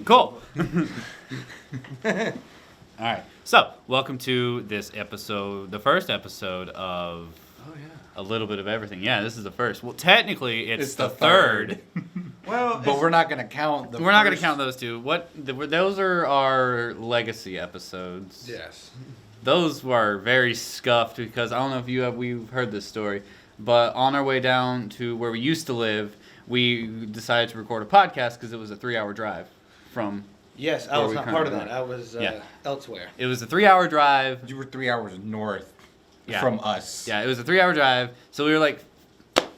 Cool. All right. So, welcome to this episode, the first episode of A Little Bit of Everything. Yeah, this is the first. Well, technically, it's the third. Well, but we're not going to count We're not going to count those two. Those are our legacy episodes. Yes. Those were very scuffed because I don't know if we've heard this story, but on our way down to where we used to live, we decided to record a podcast because it was a 3-hour drive from. Yes, I was not part of that. I was elsewhere. It was a 3-hour drive. You were 3 hours north from us. Yeah, it was a 3-hour drive. So we were like,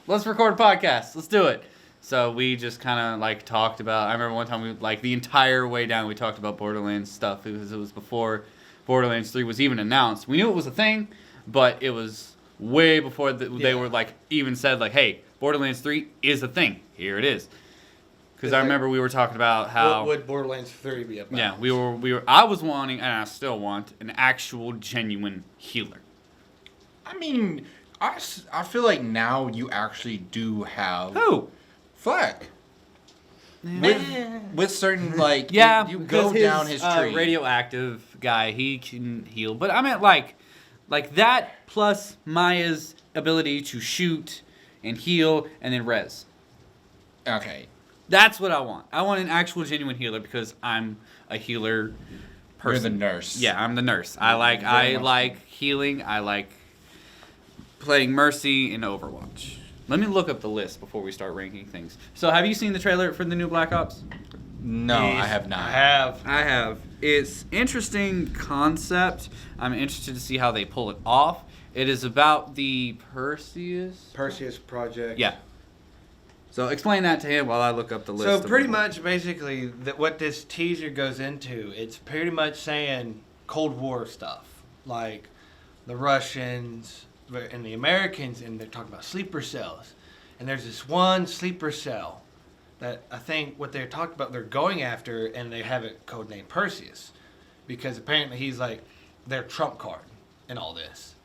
let's record a podcast. Let's do it. So we just kind of like talked about. I remember one time the entire way down we talked about Borderlands stuff because it was before Borderlands 3 was even announced. We knew it was a thing, but it was way before they were even said hey, Borderlands 3 is a thing. Here it is. Because I remember we were talking about how what would Borderlands 3 be about? Yeah, we were. I was wanting, and I still want, an actual genuine healer. I mean, I feel like now you actually do have Fleck. With certain you go down his tree. Radioactive guy, he can heal. But I meant like that plus Maya's ability to shoot and heal and then res. Okay. That's what I want. I want an actual genuine healer because I'm a healer person. You're the nurse. Yeah, I'm the nurse. I like healing. I like playing Mercy in Overwatch. Let me look up the list before we start ranking things. So, have you seen the trailer for the new Black Ops? No, I have not. I have. It's interesting concept. I'm interested to see how they pull it off. It is about the Perseus project. Yeah. So explain that to him while I look up the list. So pretty much, basically, what this teaser goes into, it's pretty much saying Cold War stuff, like the Russians and the Americans, and they're talking about sleeper cells. And there's this one sleeper cell that I think what they're talking about, they're going after, and they have it codenamed Perseus, because apparently he's like their trump card in all this.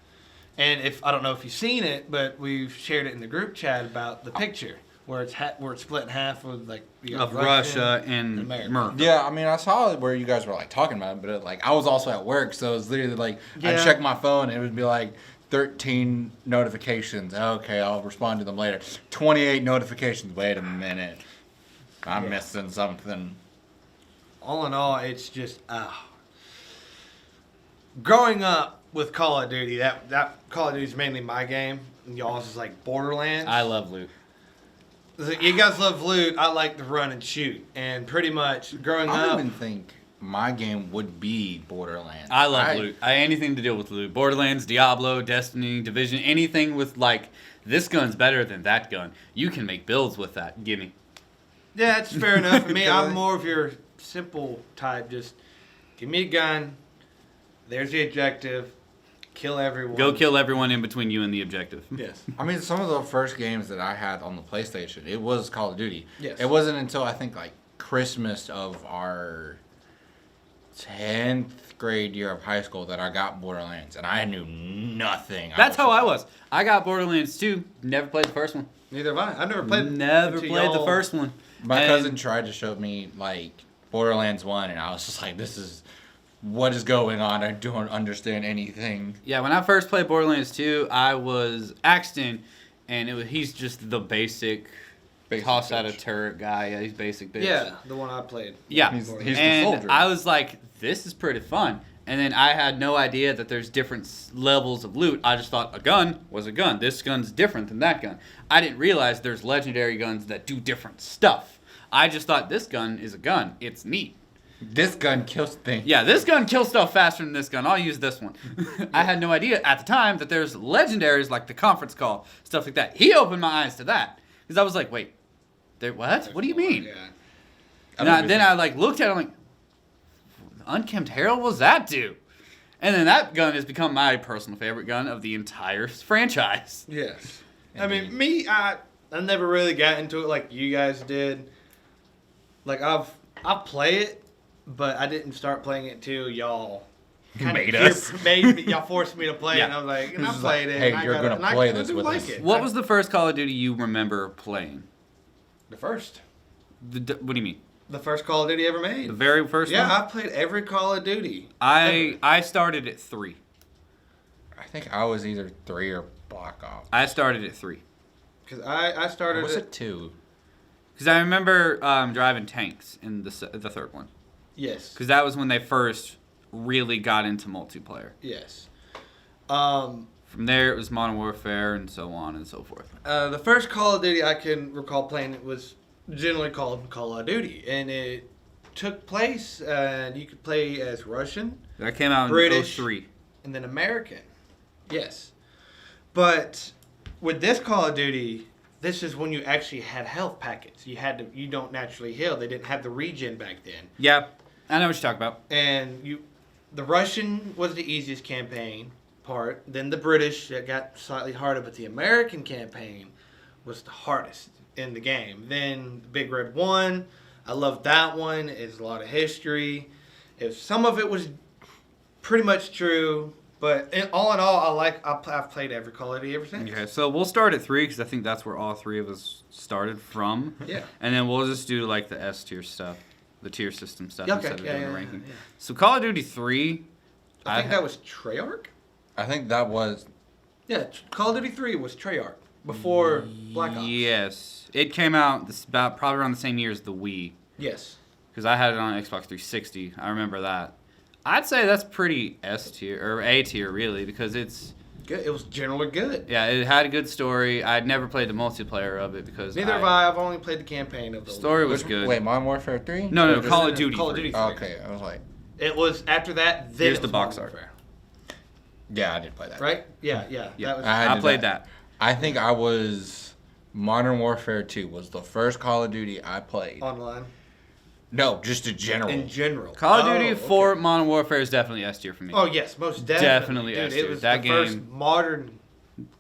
And I don't know if you've seen it, but we've shared it in the group chat about the picture. Where it's split in half with of Russia and America. Yeah, I mean, I saw where you guys were talking about it, but I was also at work, so it was literally I'd check my phone and it would be 13 notifications. Okay, I'll respond to them later. 28 notifications. Wait a minute, I'm missing something. All in all, it's just growing up with Call of Duty. That Call of Duty is mainly my game. Y'all's is Borderlands. I love loot. You guys love loot. I like to run and shoot. And pretty much growing up... I don't even think my game would be Borderlands. I love loot. Anything to deal with loot. Borderlands, Diablo, Destiny, Division, anything with this gun's better than that gun. You can make builds with that. Gimme. Yeah, it's fair enough for me. I'm more of your simple type. Just give me a gun. There's the objective. Kill everyone. Go kill everyone in between you and the objective. Yes. I mean, some of the first games that I had on the PlayStation, it was Call of Duty. Yes. It wasn't until I think Christmas of our 10th grade year of high school that I got Borderlands, and I knew nothing. That's how I was. I got Borderlands 2. Never played the first one. Neither have I. I've never played. Never played the first one. My cousin tried to show me Borderlands 1, and I was just this is. What is going on? I don't understand anything. Yeah, when I first played Borderlands 2, I was Axton, and he's just the basic toss out a turret guy. Yeah, he's basic bitch. Yeah, the one I played. Yeah, he's and the soldier. I was like, this is pretty fun. And then I had no idea that there's different levels of loot. I just thought a gun was a gun. This gun's different than that gun. I didn't realize there's legendary guns that do different stuff. I just thought this gun is a gun. It's neat. This gun kills things. Yeah, this gun kills stuff faster than this gun. I'll use this one. I had no idea at the time that there's legendaries like the conference call, stuff like that. He opened my eyes to that. Because I was like, wait, what? What do you mean? Yeah. Then I looked at it, I'm like, Unkempt Harold, what does that do? And then that gun has become my personal favorite gun of the entire franchise. Yes. Indeed. I mean, I never really got into it like you guys did. I'll play it. But I didn't start playing it till y'all y'all forced me to play it, and I was like, and I played it. Hey, you're going to play this with us. What was the first Call of Duty you remember playing? The first. What do you mean? The first Call of Duty ever made. The very first one? Yeah, I played every Call of Duty. I started at 3. I think I was either 3 or Black Ops. I started at 3. Because I started Or was at it 2? Because I remember driving tanks in the third one. Yes. Because that was when they first really got into multiplayer. Yes. From there, it was Modern Warfare and so on and so forth. The first Call of Duty I can recall playing it was generally called Call of Duty, and it took place, and you could play as Russian, That came out in British, 03. and then American. Yes. But with this Call of Duty, this is when you actually had health packets. You don't naturally heal. They didn't have the regen back then. Yeah, I know what you're talking about. And the Russian was the easiest campaign part. Then the British, that got slightly harder, but the American campaign was the hardest in the game. Then Big Red 1, I loved that one. It's a lot of history. Some of it was pretty much true, but all in all, I've played every Call of Duty ever since. Okay, so we'll start at 3 because I think that's where all 3 of us started from. Yeah. And then we'll just do like the S tier stuff, the tier system stuff Okay, instead of doing the ranking. yeah. So Call of Duty 3. I think that was Treyarch. I think that was... Yeah, Call of Duty 3 was Treyarch before Black Ops. Yes. It came out probably around the same year as the Wii. Yes. Because I had it on Xbox 360. I remember that. I'd say that's pretty S tier, or A tier really, because it's... Good. It was generally good. Yeah, it had a good story. I'd never played the multiplayer of it because Neither have I. I've only played the campaign of the story was good. Wait, Modern Warfare 3? No, Call of Duty. Call of Duty 3. Oh, okay, I was like... It was after that. Then Here's it the was box Modern art. Warfare. Yeah, I did play that. Right? Yeah. Yeah, That was, I did played that. I think I was... Modern Warfare 2 was the first Call of Duty I played. online. No, just in general. In general. Call of Duty Oh, 4 okay. Modern Warfare is definitely S tier for me. Oh yes, most definitely. Definitely Dude, S tier. it was That the first game- modern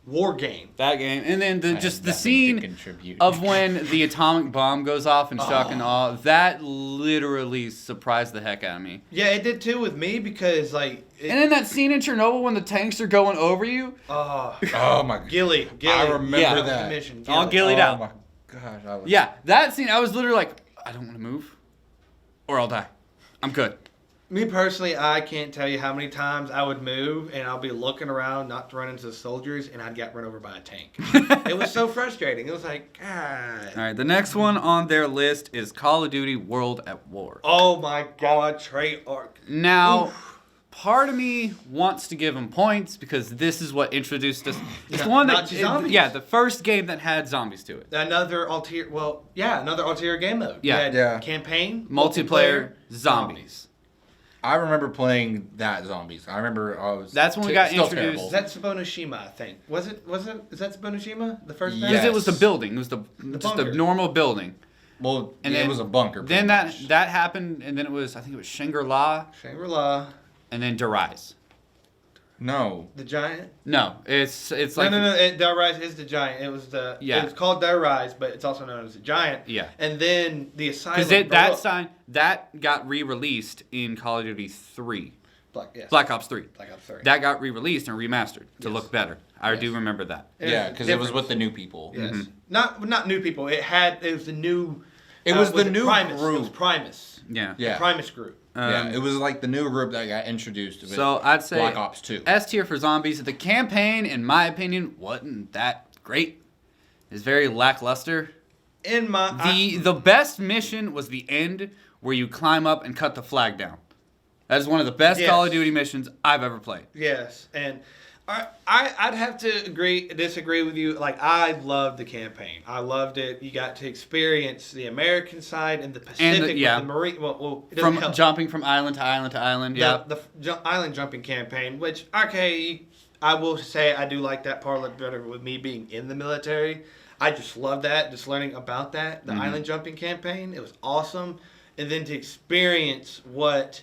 war game. That game, and then I just the definitely did scene contribute. of when the atomic bomb goes off in shock and awe, that literally surprised the heck out of me. Yeah, it did too with me because like. And then that scene in Chernobyl when the tanks are going over you. Oh my god. Gilly. I remember Yeah. that. Mission, All Gilly. gillied out. Oh my gosh. I was... Yeah, that scene, I was literally like, I don't want to move, or I'll die. I'm good. Me personally, I can't tell you how many times I would move and I'll be looking around not to run into the soldiers and I'd get run over by a tank. It was so frustrating. It was like, God. All right, the next one on their list is Call of Duty World at War. Oh my God, Treyarch. Now, part of me wants to give him points because this is what introduced us. It's the one that, Nazi zombies. yeah, the first game that had zombies to it. Another ulterior game mode. Yeah. You had Yeah. campaign, Multiplayer, zombies. I remember playing that Zombies. I remember I was... That's when we got still introduced. Is that Tsubonoshima, I think? Is that Tsubonoshima? The first Yes. Because it was the building. It was just a bunker. normal building. Well, And it then- was a bunker. Then pretty much. that happened, and then I think it was Shangri-La, Shangri-La, and then Darize. No. the giant. No, it's like No. Dire Rise is the giant. It was the. Yeah. It was called Dire Rise, but it's also known as the giant. Yeah. And then the Asylum. Because that got re-released in Call of Duty 3, Black Ops 3. Black Ops 3. That got re-released and remastered to Yes. look better. I Yes. do remember that. Yeah, because it was with the new people. Yes. Mhm. Not new people. It was the new. It was the new Primus. It was group. Primus. Yeah. The Yeah. Primus group. Yeah, it was like the new group that got introduced to it. So I'd say Black Ops 2. S tier for zombies. The campaign, in my opinion, wasn't that great. It's very lackluster. In my The best mission was the end where you climb up and cut the flag down. That is one of the best Yes. Call of Duty missions I've ever played. yes, and I'd have to disagree with you. Like I loved the campaign. I loved it. You got to experience the American side and the Pacific. yeah. With the Marine. Well, it doesn't From help. jumping from island to island to island. Yeah. The island jumping campaign, which I will say I do like that part a little better with me being in the military. I just love that, just learning about that. The island jumping campaign, it was awesome, and then to experience what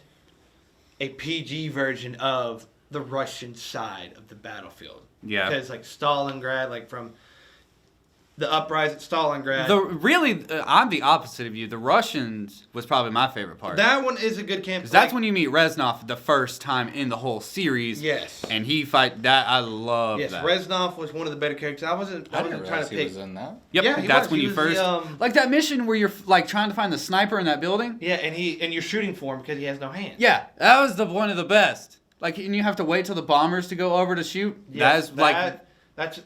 a PG version of the Russian side of the battlefield. Yeah. Because like Stalingrad, like from the uprising at Stalingrad. I'm the opposite of you. The Russians was probably my favorite part. That one is a good campaign. 'Cause that's when you meet Reznov the first time in the whole series. Yes. And he fight that. I love yes, that. Reznov was one of the better characters. I wasn't trying to he pick. was in that. Yep. Yeah, he that's was. when He you was first the, like that mission where you're like trying to find the sniper in that building. Yeah, and you're shooting for him because he has no hands. Yeah, that was one of the best. Like, and you have to wait till the bombers to go over to shoot. Yes, That's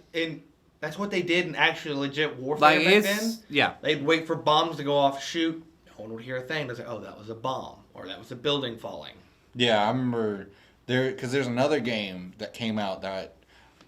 that's what they did in actual legit warfare like back it's then. yeah. They'd wait for bombs to go off, shoot. No one would hear a thing. They'd say, "Oh, that was a bomb," or "That was a building falling." Yeah, I remember because there's another game that came out that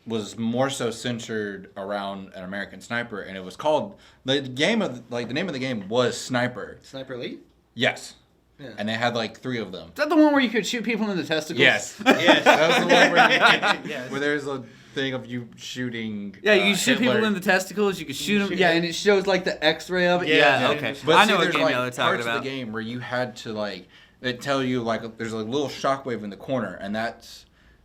was more so centered around an American sniper, and it was called the name of the game was Sniper. Sniper Elite. Yes. Yeah. And they had like 3 of them. Is that the one where you could shoot people in the testicles? Yes. Yes, That was the one where, yes. where there's a thing of you shooting. Yeah, you can shoot Hitler. people in the testicles. You can shoot them. shoot Yeah, them. and it shows like the X-ray of it. Yeah, Yeah, yeah. okay. But I see, know what there's game like y'all are talking parts about. of the game where you had to like it tell you like there's a little shockwave in the corner, and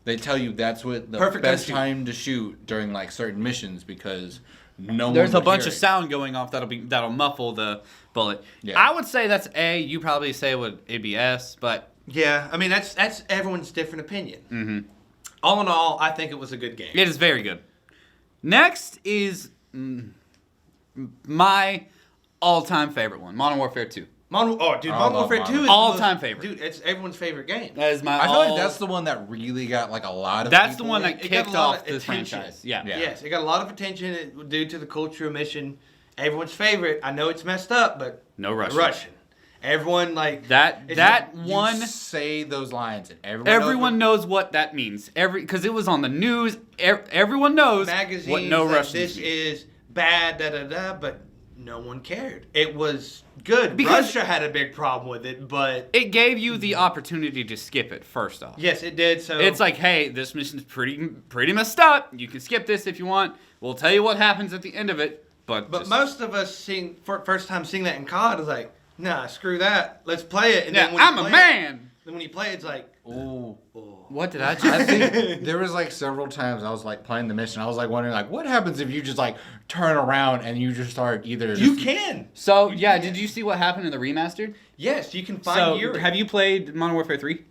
they tell you that's what the Perfect best time time to shoot during like certain missions because no There's one a would bunch hear of it. sound going off that'll muffle the bullet. Yeah. I would say that's A. You probably say it'd be S, but Yeah, I mean that's everyone's different opinion. mm-hmm. All in all, I think it was a good game. It is very good. Next is my all-time favorite one, Modern Warfare 2. Modern Warfare 2 is all-time favorite. Dude, it's everyone's favorite game. That is my. I feel like that's the one that really got like a lot of. That's the people. one that It got kicked a lot off of the attention. franchise. Yeah. Yeah. Yes, it got a lot of attention due to the cultural mission. Everyone's favorite. I know it's messed up, but No Russian. Russian. Everyone like That it's one. You say those lines and Everyone knows what that means. Because it was on the news. Everyone knows magazines what no that Russians this mean. is bad, but no one cared. It was good. Because- Russia had a big problem with it, but It gave you the opportunity to skip it. First off. yes, it did. So It's like, hey, this mission's pretty messed up. You can skip this if you want. We'll tell you what happens at the end of it. But most of us first time seeing that in COD is like, nah, screw that. Let's play it. And yeah, then when you I'm a play man. Then when you play it, it's like, Ooh. What did I I just think there was like several times I was like playing the mission. I was like wondering like what happens if you just like turn around and you just start either. you can. So, yeah, did you see what happened in the remastered? Yes, you can find So, Yuri. have you played Modern Warfare 3?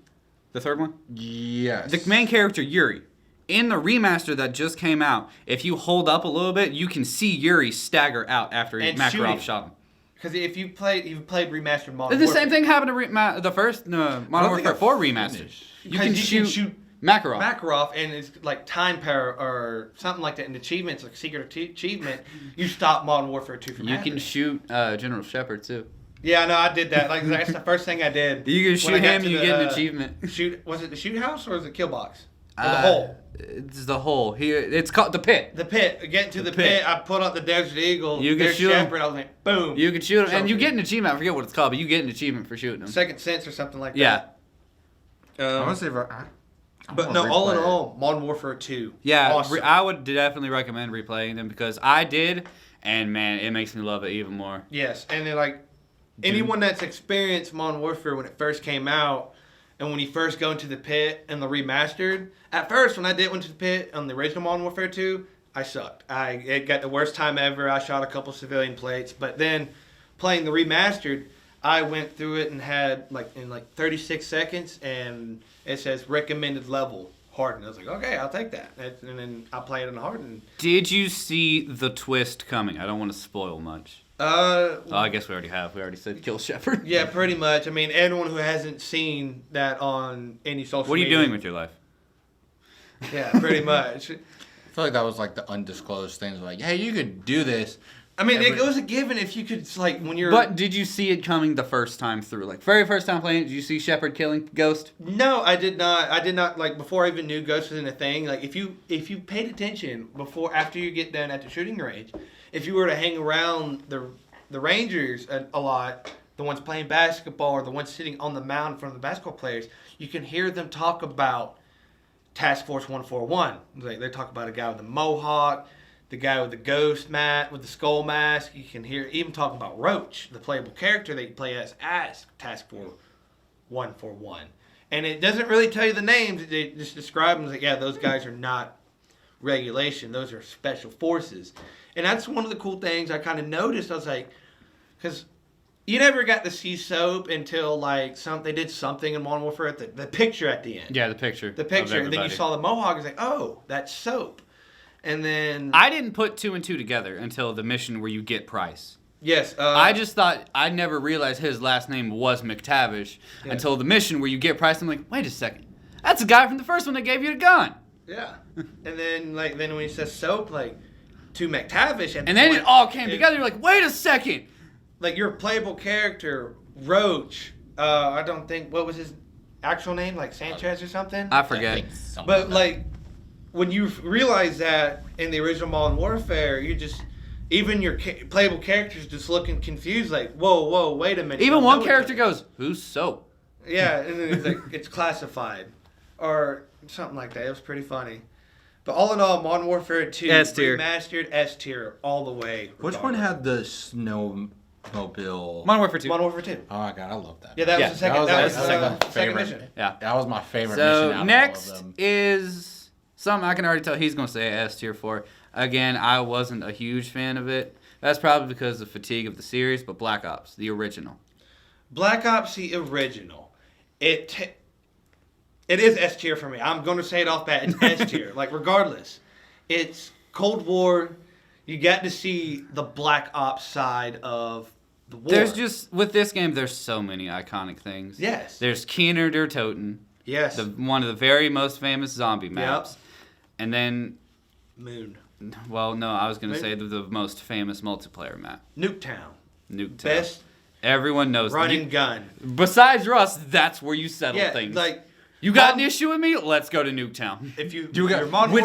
The third one? Yes. The main character, Yuri. In the remaster that just came out, if you hold up a little bit, you can see Yuri stagger out after And Makarov shooting. shot him. Because if you've played remastered Modern The Warfare. same thing happened to the first Modern Warfare 4 remaster. You can shoot Makarov. Makarov, and it's like time power or something like that in achievements, like secret achievement. You stop Modern Warfare 2 from You happening. can shoot General Shepard, too. Yeah, no, I did that. Like that's the first thing I did. You can when shoot I got him to and you the, get an achievement. Was it the shoot house or was it kill box? Or the hole? It's the hole. It's called the pit. The pit. Getting to the pit. pit, I put out the Desert Eagle. You can there's shoot 'em. Shepard. I was like, boom. You can shoot him, and you Trophy. get an achievement. I forget what it's called, but you get an achievement for shooting him. Second sense or something like Yeah. that. I Um, want to say. but no, all in all, Modern Warfare 2. Yeah, Awesome. I would definitely recommend replaying them because I did, and man, it makes me love it even more. Yes, and then like anyone that's experienced Modern Warfare when it first came out, and when you first go into the pit and the remastered, at first when I went to the pit on the original Modern Warfare 2, I sucked. It got the worst time ever. I shot a couple civilian plates, but then playing the remastered, I went through it and had in 36 seconds, and it says recommended level hardened. I was like, okay, I'll take that, and then I played it in hardened. Did you see the twist coming? I don't want to spoil much. Oh, I guess we already have. We already said kill Shepard. Yeah, pretty much. I mean, anyone who hasn't seen that on any social What are you media. doing with your life? Yeah, pretty much. I feel like that was like the undisclosed things. Like, hey, you could do this. I mean, it was a given if you could, when you're... But did you see it coming the first time through? Like, very first time playing it, did you see Shepard killing Ghost? No, I did not. I did not, before I even knew Ghost was in a thing, if you paid attention after you get done at the shooting range, if you were to hang around the Rangers a lot, the ones playing basketball or the ones sitting on the mound in front of the basketball players, you can hear them talk about Task Force 141. They talk about a guy with a mohawk, the guy with the ghost with the skull mask. You can hear even talking about Roach, the playable character that you play as Task Force 141. And it doesn't really tell you the names. They just describe them as those guys are not regulation. Those are special forces. And that's one of the cool things I kind of noticed. I was like, because you never got to see Soap until like they did something in Modern Warfare at the picture at the end. Yeah, the picture. The picture. And then you saw the Mohawk. It's like, oh, that's Soap. And then I didn't put 2 and 2 together until the mission where you get Price. Yes. I just thought, I never realized his last name was McTavish until the mission where you get Price. I'm like, wait a second. That's the guy from the first one that gave you the gun. Yeah. And then when he says Soap, like, to McTavish. And then it all came together. You're like, wait a second. Like, your playable character, Roach, I don't think, what was his actual name? Like, Sanchez or something? I forget. But, like, when you realize that in the original Modern Warfare, you just... Even your playable characters just looking confused, like, whoa, wait a minute. Even one character goes, who's Soap? Yeah, and then it's like, it's classified. Or something like that. It was pretty funny. But all in all, Modern Warfare 2, S-tier. remastered S-tier all the way. Which one had the snowmobile? Modern Warfare 2. Modern Warfare 2. Oh my god, I love that. Yeah, that was the second. That was was the second favorite. mission. Yeah. That was my favorite So mission out next of all of them. is something I can already tell he's going to say S tier for. Again, I wasn't a huge fan of it. That's probably because of fatigue of the series, but Black Ops, the original. Black Ops, the original. It is S tier for me. I'm going to say it off bat. It's S tier. Like, regardless. It's Cold War. You got to see the Black Ops side of the war. There's just, with this game, there's so many iconic things. Yes. There's Keener der Toten. Yes. One of the very most famous zombie maps. And then, Moon. well, no, I was going to say the most famous multiplayer map. Nuketown. Nuketown. Best Everyone knows run that. and gun. Besides Rust, that's where you settle Yeah, things. like... You got an issue with me? Let's go to Nuketown. If you... You your got, Modern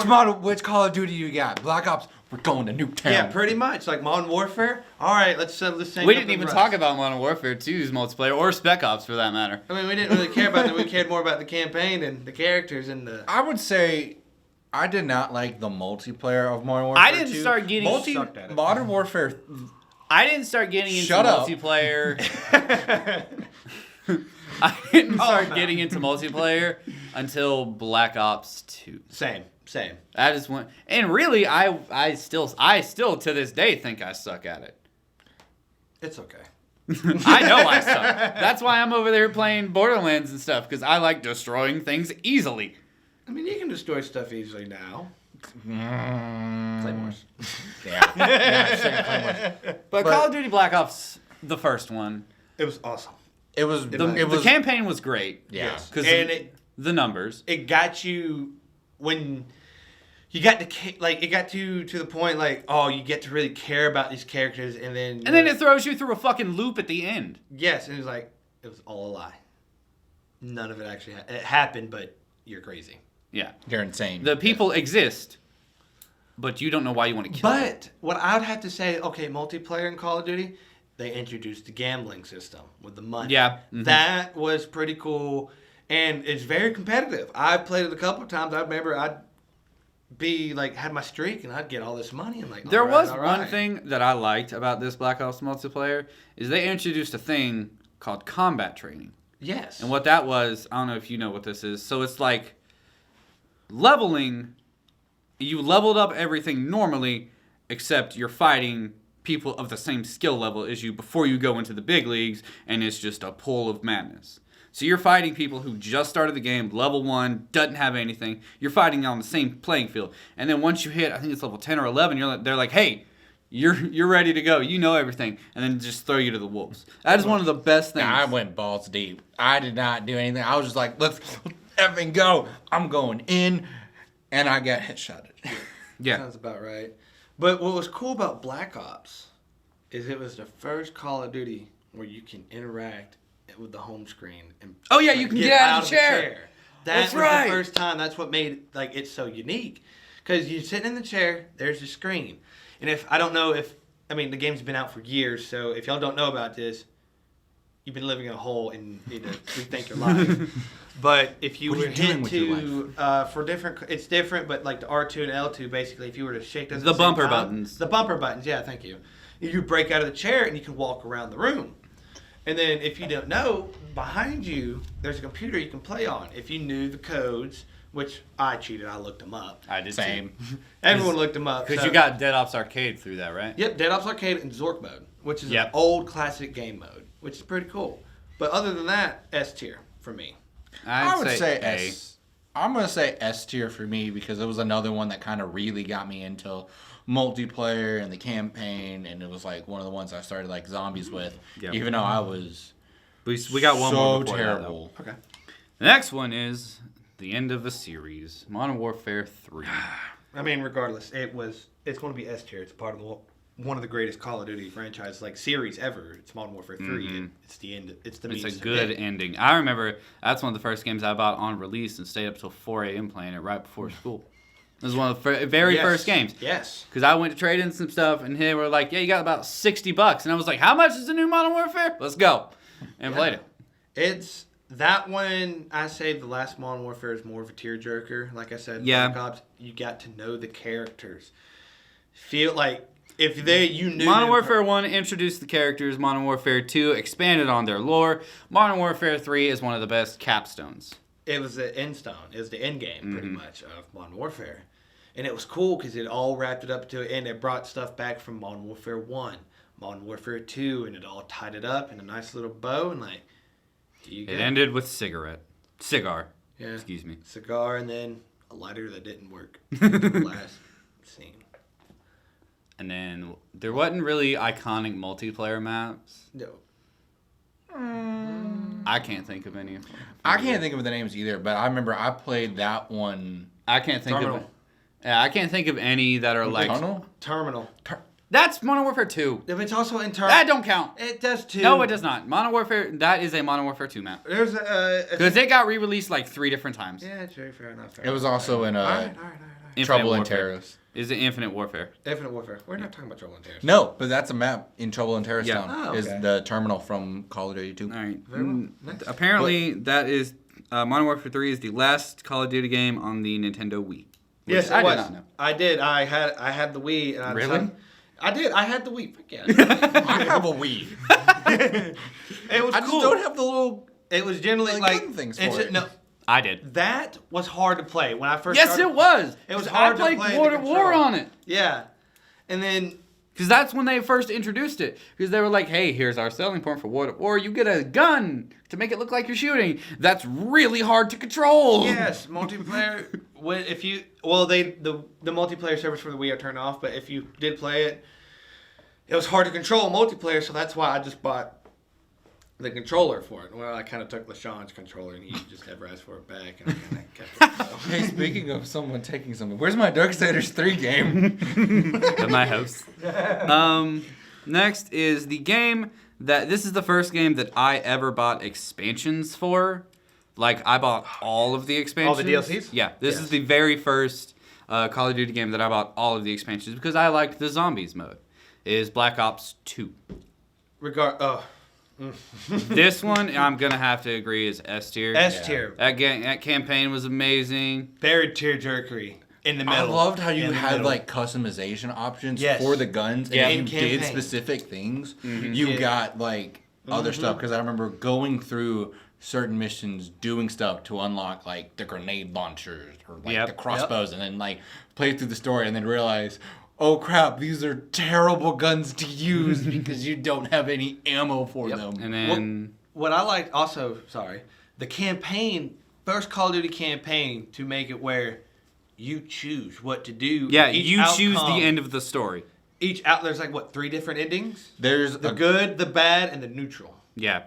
which Call of Duty you got? Black Ops, we're going to Nuketown. Yeah, pretty much. Like Modern Warfare. All right, let's settle this thing We up didn't in even Rust. talk about Modern Warfare 2's multiplayer, or Spec Ops for that matter. I mean, we didn't really care about that. We cared more about the campaign and the characters and the... I would say I did not like the multiplayer of Modern Warfare I didn't 2. start getting... Sucked at it. Modern Warfare... I didn't start getting into Shut up. multiplayer... I didn't start getting into multiplayer until Black Ops 2. Same. That is when... And really, I still to this day think I suck at it. It's okay. I know I suck. That's why I'm over there playing Borderlands and stuff, because I like destroying things easily. I mean, you can destroy stuff easily now. Claymores. Yeah, same Claymores. But Call of Duty Black Ops, the first one, It was awesome. It was... the campaign was great. Yeah. Yes. Because And the numbers. it got you when you got it got to the point like, oh, you get to really care about these characters, and then It throws you through a fucking loop at the end. yes, and it was like it was all a lie. None of it actually it happened, but you're crazy. Yeah. You're insane. The people exist, but you don't know why you want to kill them. But what I would have to say, okay, multiplayer in Call of Duty, they introduced the gambling system with the money. Yeah. Mhm. That was pretty cool, and it's very competitive. I played it a couple of times. I remember I'd be like, had my streak, and I'd get all this money. And like, There all right, was all one right. thing that I liked about this Black Ops multiplayer is they introduced a thing called combat training. Yes. And what that was, I don't know if you know what this is. So it's like leveling. You leveled up everything normally, except you're fighting people of the same skill level as you before you go into the big leagues, and it's just a pool of madness. So you're fighting people who just started the game, level 1, doesn't have anything. You're fighting on the same playing field. And then once you hit, I think it's level 10 or 11, they're like, hey, you're ready to go. You know everything. And then just throw you to the wolves. That is one of the best things. I went balls deep. I did not do anything. I was just like, let's effing go. I'm going in. And I got headshotted. Yeah. Sounds about right. But what was cool about Black Ops is it was the first Call of Duty where you can interact with the home screen. And Oh, yeah, you can get out of the chair. That's right. the first time. That's what made it so unique. Because you're sitting in the chair, there's the screen. And the game's been out for years, so if y'all don't know about this, you've been living in a hole and need to rethink your life. But if you What are were you doing hit with your for different, it's different, but like the R2 and L2, basically, if you were to shake those at The same bumper time- buttons. The bumper buttons, yeah, thank you. You break out of the chair and you can walk around the room. And then if you don't know, behind you, there's a computer you can play on. If you knew the codes which I cheated. I looked them up. I did Same. Everyone looked them up. Because so- you got Dead Ops Arcade through that, right? Yep, Dead Ops Arcade and Zork mode, which is Yep. an old classic game mode, which is pretty cool. But other than that, S tier for me. I would say A. S. I'm gonna say S tier for me because it was another one that kind of really got me into multiplayer and the campaign, and it was like one of the ones I started like zombies with, Yep. even though I was We got one so more before terrible. Okay. The next one is the end of a series, Modern Warfare 3. I mean, regardless, it's going to be S tier. It's part of one of the greatest Call of Duty franchise series ever. It's Modern Warfare 3. It's the end. It's the. It's a means to good end. ending. I remember that's one of the first games I bought on release and stayed up till 4 a.m. playing it right before school. It was one of the very Yes. first games. Yes. Because I went to trade in some stuff, and they were like, yeah, you got about $60. And I was like, how much is the new Modern Warfare? Let's go. And played it. It's that one. I say the last Modern Warfare is more of a tearjerker. Like I said, Yeah. Black Ops, you got to know the characters. Feel like if you knew Modern them Warfare 1 introduced the characters. Modern Warfare 2 expanded on their lore. Modern Warfare 3 is one of the best capstones. It was the end stone. It was the end game, pretty much, of Modern Warfare. And it was cool because it all wrapped it up to it, and it brought stuff back from Modern Warfare 1, Modern Warfare 2, and it all tied it up in a nice little bow, and like, here you go. It ended with cigar. Yeah. Excuse me. Cigar, and then a lighter that didn't work. Last scene. And then there wasn't really iconic multiplayer maps. No. I can't think of any. I can't think of the names either, but I remember I played that one. I can't think Terminal. of. Yeah, I can't think of any that are like. Terminal. That's Modern Warfare 2. If it's also in Terminal. That don't count. It does too. No, it does not. Modern Warfare. That is a Modern Warfare 2 map. There's Because it got re-released like 3 different times. Yeah, it's very fair enough. It was also in All right. Infinite Trouble in Warfare. Terrace. Is it Infinite Warfare? Infinite Warfare. We're not talking about Trouble in Terrace. No, but that's a map in Trouble in Terrace Yeah. Town. Oh, Is okay. the terminal from Call of Duty 2. All right. Very well. Next. Apparently, that is Modern Warfare 3 is the last Call of Duty game on the Nintendo Wii. Yes, Which it I was. did not know. I did. I had the Wii. And I Really? decided- I did. I had the Wii. Fuck yeah. I have a Wii. It was I just cool. don't have the little. It was generally like, like gun things it's for it. No, I did. that was hard to play when I first. Yes, started. it was. It was 'Cause hard I to played play the War of War control. on it. Yeah, and then Because that's when they first introduced it. Because they were like, hey, here's our selling point for War of War. You get a gun to make it look like you're shooting. That's really hard to control. yes, multiplayer. The multiplayer servers for the Wii are turned off, but if you did play it, it was hard to control multiplayer. So that's why I just bought the controller for it. Well, I kind of took LaShawn's controller, and he just never asked for it back, and I kind of kept it. So. Hey, speaking of someone taking something, where's my Darksiders 3 game? At my house. Next is the game this is the first game that I ever bought expansions for. Like, I bought all of the expansions. All the DLCs? Yeah. This Yes. is the very first Call of Duty game that I bought all of the expansions because I liked the zombies mode. Is Black Ops 2. This one, I'm going to have to agree, is S tier. S tier. That campaign was amazing. Buried tearjerkery in the I middle. loved how you In the had middle. like customization options Yes. for the guns, and Yeah. if In you did campaign. specific things, Mm-hmm. you Yeah. got like other stuff. Because I remember going through certain missions, doing stuff to unlock like the grenade launchers or like Yep. the crossbows, and then like play through the story, and then realize, oh crap, these are terrible guns to use because you don't have any ammo for them. And then... What I liked also, the campaign, first Call of Duty campaign, to make it where you choose what to do. Yeah, Each you choose the outcome- end of the story. There's like, 3 different endings? There's The good, the bad, and the neutral. Yeah.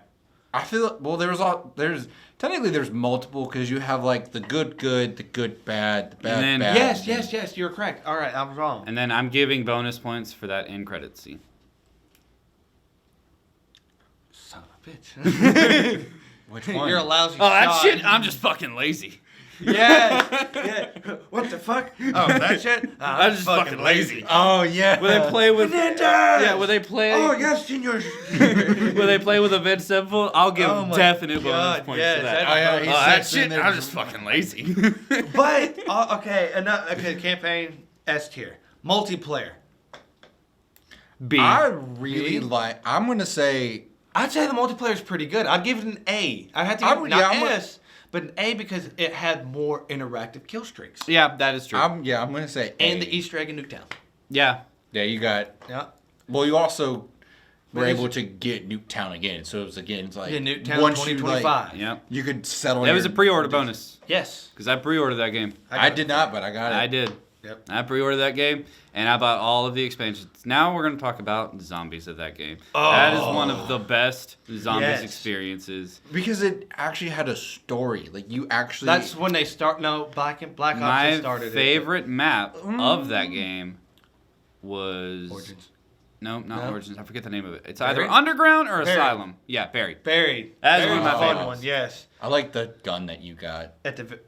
I feel there's multiple because you have like the good, the good, bad, the bad, And then- bad. Yes, you're correct. All right, I'm wrong. And then I'm giving bonus points for that end credit scene. Son of a bitch. Which one? You're a lousy Oh, that shot. shit, I'm just fucking lazy. Yeah. What the fuck? Oh, that shit? Oh, I'm just fucking lazy. Oh yeah. Will they play with... Fernandez! Yeah, will they play... Oh, yes, senor. Will they play with Avenged Sevenfold? I'll give Oh my definite God, bonus points yes, for that. Oh, yeah, he that sits in shit, there. I'm just fucking lazy. But, okay, campaign, S tier. Multiplayer. B. I really like. I'm gonna say. I'd say the multiplayer is pretty good. I'd give it an A. I had to I give would- it not yeah, I'm S, but because it had more interactive kill streaks. Yeah, that is true. I'm gonna say A. And the Easter egg in Nuketown. Yeah. Yeah, you got. Yeah. Well, you also were What is able it? to get Nuketown again, so it was again it's like Yeah, Nuketown once you 2025. like, Yep. you could settle. That was a your- pre-order bonus Yes. because I pre-ordered that game. I did not, but I got it. I did. Yep. I pre-ordered that game, and I bought all of the expansions. Now we're going to talk about the zombies of that game. That is one of the best zombies Yes. experiences. Because it actually had a story. Like you actually. That's when they start. No, Black Ops My started favorite map of that game was... Origins. No, not No? Origins. I forget the name of it. It's Buried? either Underground or Buried. Asylum. Yeah, Buried. Buried. That is Buried's one of my a fun favorites. one. Yes. I like the gun that you got. At the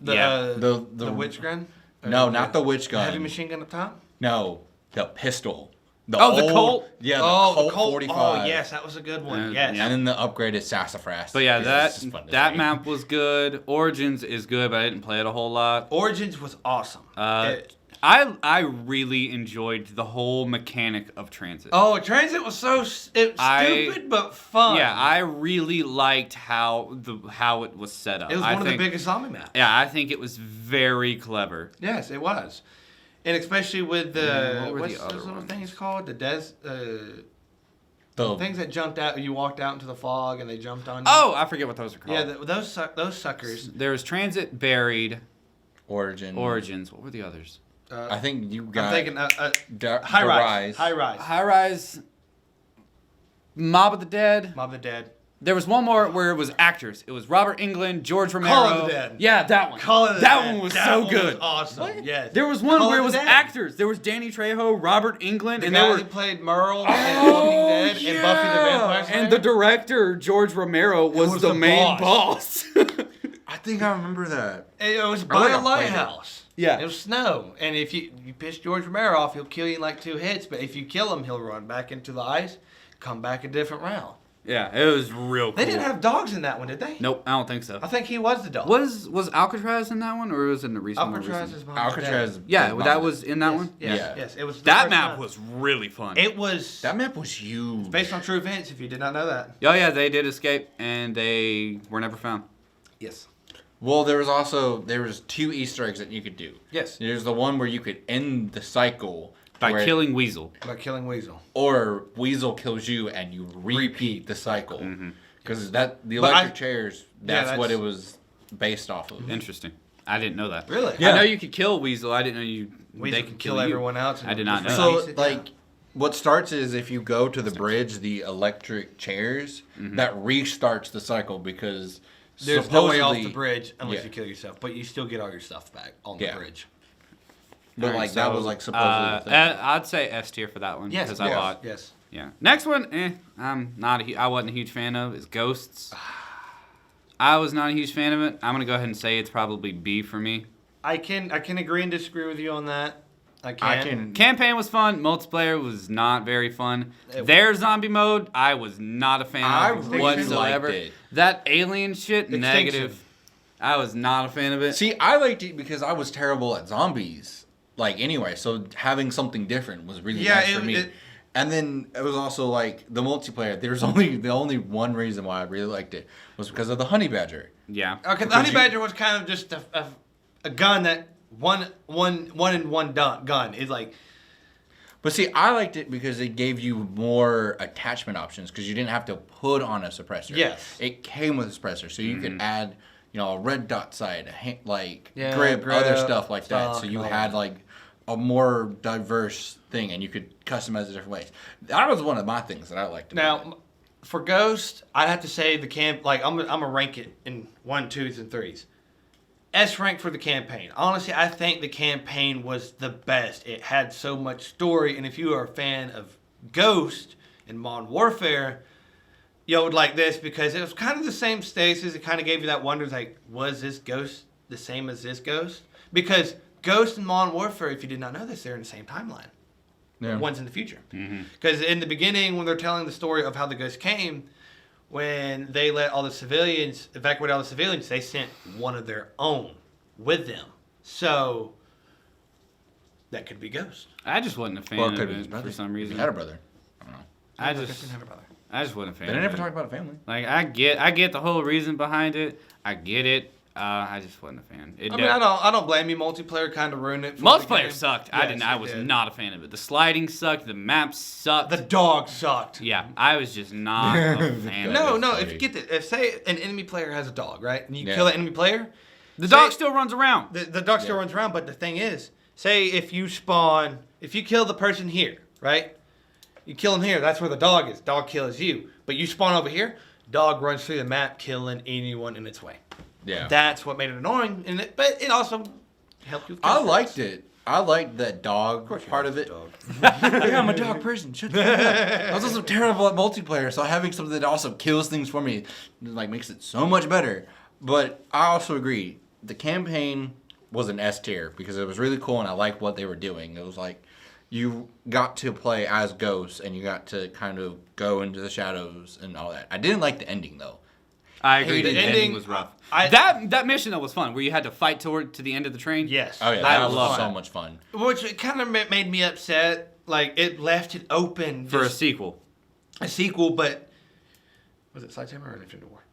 Yeah. The witch gun. Or No, the- not the witch gun. Heavy machine gun up top. No, the pistol. The old- Colt? Yeah, the Oh, Colt 45. Oh, yes, that was a good one. Yeah, Yes. yeah. And then the upgraded sassafras. But yeah, because it's just fun to that say. map was good. Origins is good, but I didn't play it a whole lot. Origins was awesome. I really enjoyed the whole mechanic of Transit. Transit was so stupid but fun. Yeah, I really liked how it was set up. It was one of the biggest zombie maps. Yeah, I think it was very clever. Yes, it was, and especially with what were what's the other those little ones? things called? The Things that jumped out. You walked out into the fog and they jumped on you. Oh, I forget what those are called. yeah, those suckers. There was Transit, Buried, Origin. Origins. What were the others? I think you got. I'm thinking High Rise. High Rise. High Rise, Mob of the Dead. Mob of the Dead. There was one more where it was actors. It was Robert Englund, George Romero. Call of the Dead. Yeah, that one. Call of the that Dead. one was That so one good. Was awesome. Yes. There was one Call where of it was the Dead. actors. There was Danny Trejo, Robert Englund, The and guy they were that played Merle in Walking Dead and Buffy the Vampire Slayer. And the director George Romero was the the main boss. boss. I think I remember that. It was I by think a I played it. lighthouse. Yeah. It was snow. And if you piss George Romero off, he'll kill you in like 2 hits. But if you kill him, he'll run back into the ice, come back a different round. Yeah, it was real cool. They didn't have dogs in that one, did they? Nope, I don't think so. I think he was the dog. Was Alcatraz in that one, or was it in the recent one? Alcatraz is Mob of the Alcatraz. Dead. Yeah, was that mine. was in that Yes, one. Yes, Yeah. yes. It was the That first map time. was really fun. It was That map was huge. based on true events. If you did not know that. Oh yeah, they did escape, and they were never found. Yes. Well, there was 2 Easter eggs that you could do. Yes. There's the one where you could end the cycle By where- killing Weasel. By killing Weasel. or Weasel kills you and you repeat the cycle. Because the But electric chairs, that's what that's- it was based off of. Interesting. I didn't know that. Really? Yeah. I know you could kill Weasel. I didn't know Weasel they can could kill you. everyone else. and I did not know just that. So, release it like, down. what starts is if you go to the bridge, the electric chairs, that restarts the cycle because There's no way off the supposedly- bridge unless Yeah. you kill yourself, but you still get all your stuff back on Yeah. the bridge. But, Alright, like, that so, was, like, supposedly the thing. I'd say S tier for that one Yes, because I bought. Yes. Yeah. Next one, I wasn't a huge fan of. Is Ghosts. I was not a huge fan of it. I'm gonna go ahead and say it's probably B for me. I can agree and disagree with you on that. I can. Campaign was fun. Multiplayer was not very fun. It- Their zombie mode, I was not a fan I of really whatsoever. liked it. That alien shit, Extinction. negative. I was not a fan of it. See, I liked it because I was terrible at zombies. Like, anyway, so having something different was really Yeah, nice for me. And then it was also like the multiplayer. There's the only one reason why I really liked it was because of the honey badger. Yeah. Okay, the honey badger was kind of just a gun that one and one gun. It's like But see, I liked it because it gave you more attachment options because you didn't have to put on a suppressor. Yes. It came with a suppressor, so you could add, a red dot sight, Yeah, grip, other grip, stuff like that. So stock, you all had that. like a more diverse thing, and you could customize it different ways. That was one of my things that I liked about it. now for Ghost, I'd have to say the I'm gonna rank it in 1, 2s, and 3s. S rank for the campaign. Honestly, I think the campaign was the best. It had so much story, and if you are a fan of Ghost and Modern Warfare, you would like this because it was kind of the same stasis. It kind of gave you that wonder, like, was this Ghost the same as this Ghost? Because Ghost and Modern Warfare, if you did not know this, they're in the same timeline. Yeah. One's in the future. Because in the beginning, when they're telling the story of how the Ghost came, when they let all the civilians, evacuate all the civilians, they sent one of their own with them. So, that could be Ghost. I just wasn't a fan Well, it of could be his it brother. for some He reason. had a brother. I don't know. I Ghost just didn't have a brother. I just wasn't a fan. They of never it. talked about a family. Like I get the whole reason behind it. I get it. I just wasn't a fan. I don't blame you. Multiplayer kind of ruined it. For the Multiplayer game. sucked. Yes, I it was did. not a fan of it. The sliding sucked. The maps sucked. The dog sucked. Yeah, I was just not a fan. No, of it. no. funny. If you get this, if say an enemy player has a dog, right, and you Yeah. kill that enemy player, The say- dog still runs around. The dog still runs around. But the thing is, say if you kill the person here, right, you kill him here. That's where the dog is. Dog kills you. But you spawn over here. Dog runs through the map, killing anyone in its way. Yeah. That's what made it annoying, but it also helped you. With I confidence. liked it. I liked that dog course you part like of it. dog. Yeah, I'm a dog person. Shut the fuck up. I was also terrible at multiplayer, so having something that also kills things for me like makes it so much better. But I also agree, the campaign was an S tier because it was really cool and I liked what they were doing. It was like you got to play as ghosts and you got to kind of go into the shadows and all that. I didn't like the ending though. I agree. the The ending ending was rough. that mission though was fun, where you had to fight to the end of the train. Yes. Oh yeah, I that was love so that. much fun. Which kind of made me upset. Like it left it open For a just sequel. a sequel, but was it Sledgehammer or Infinity War?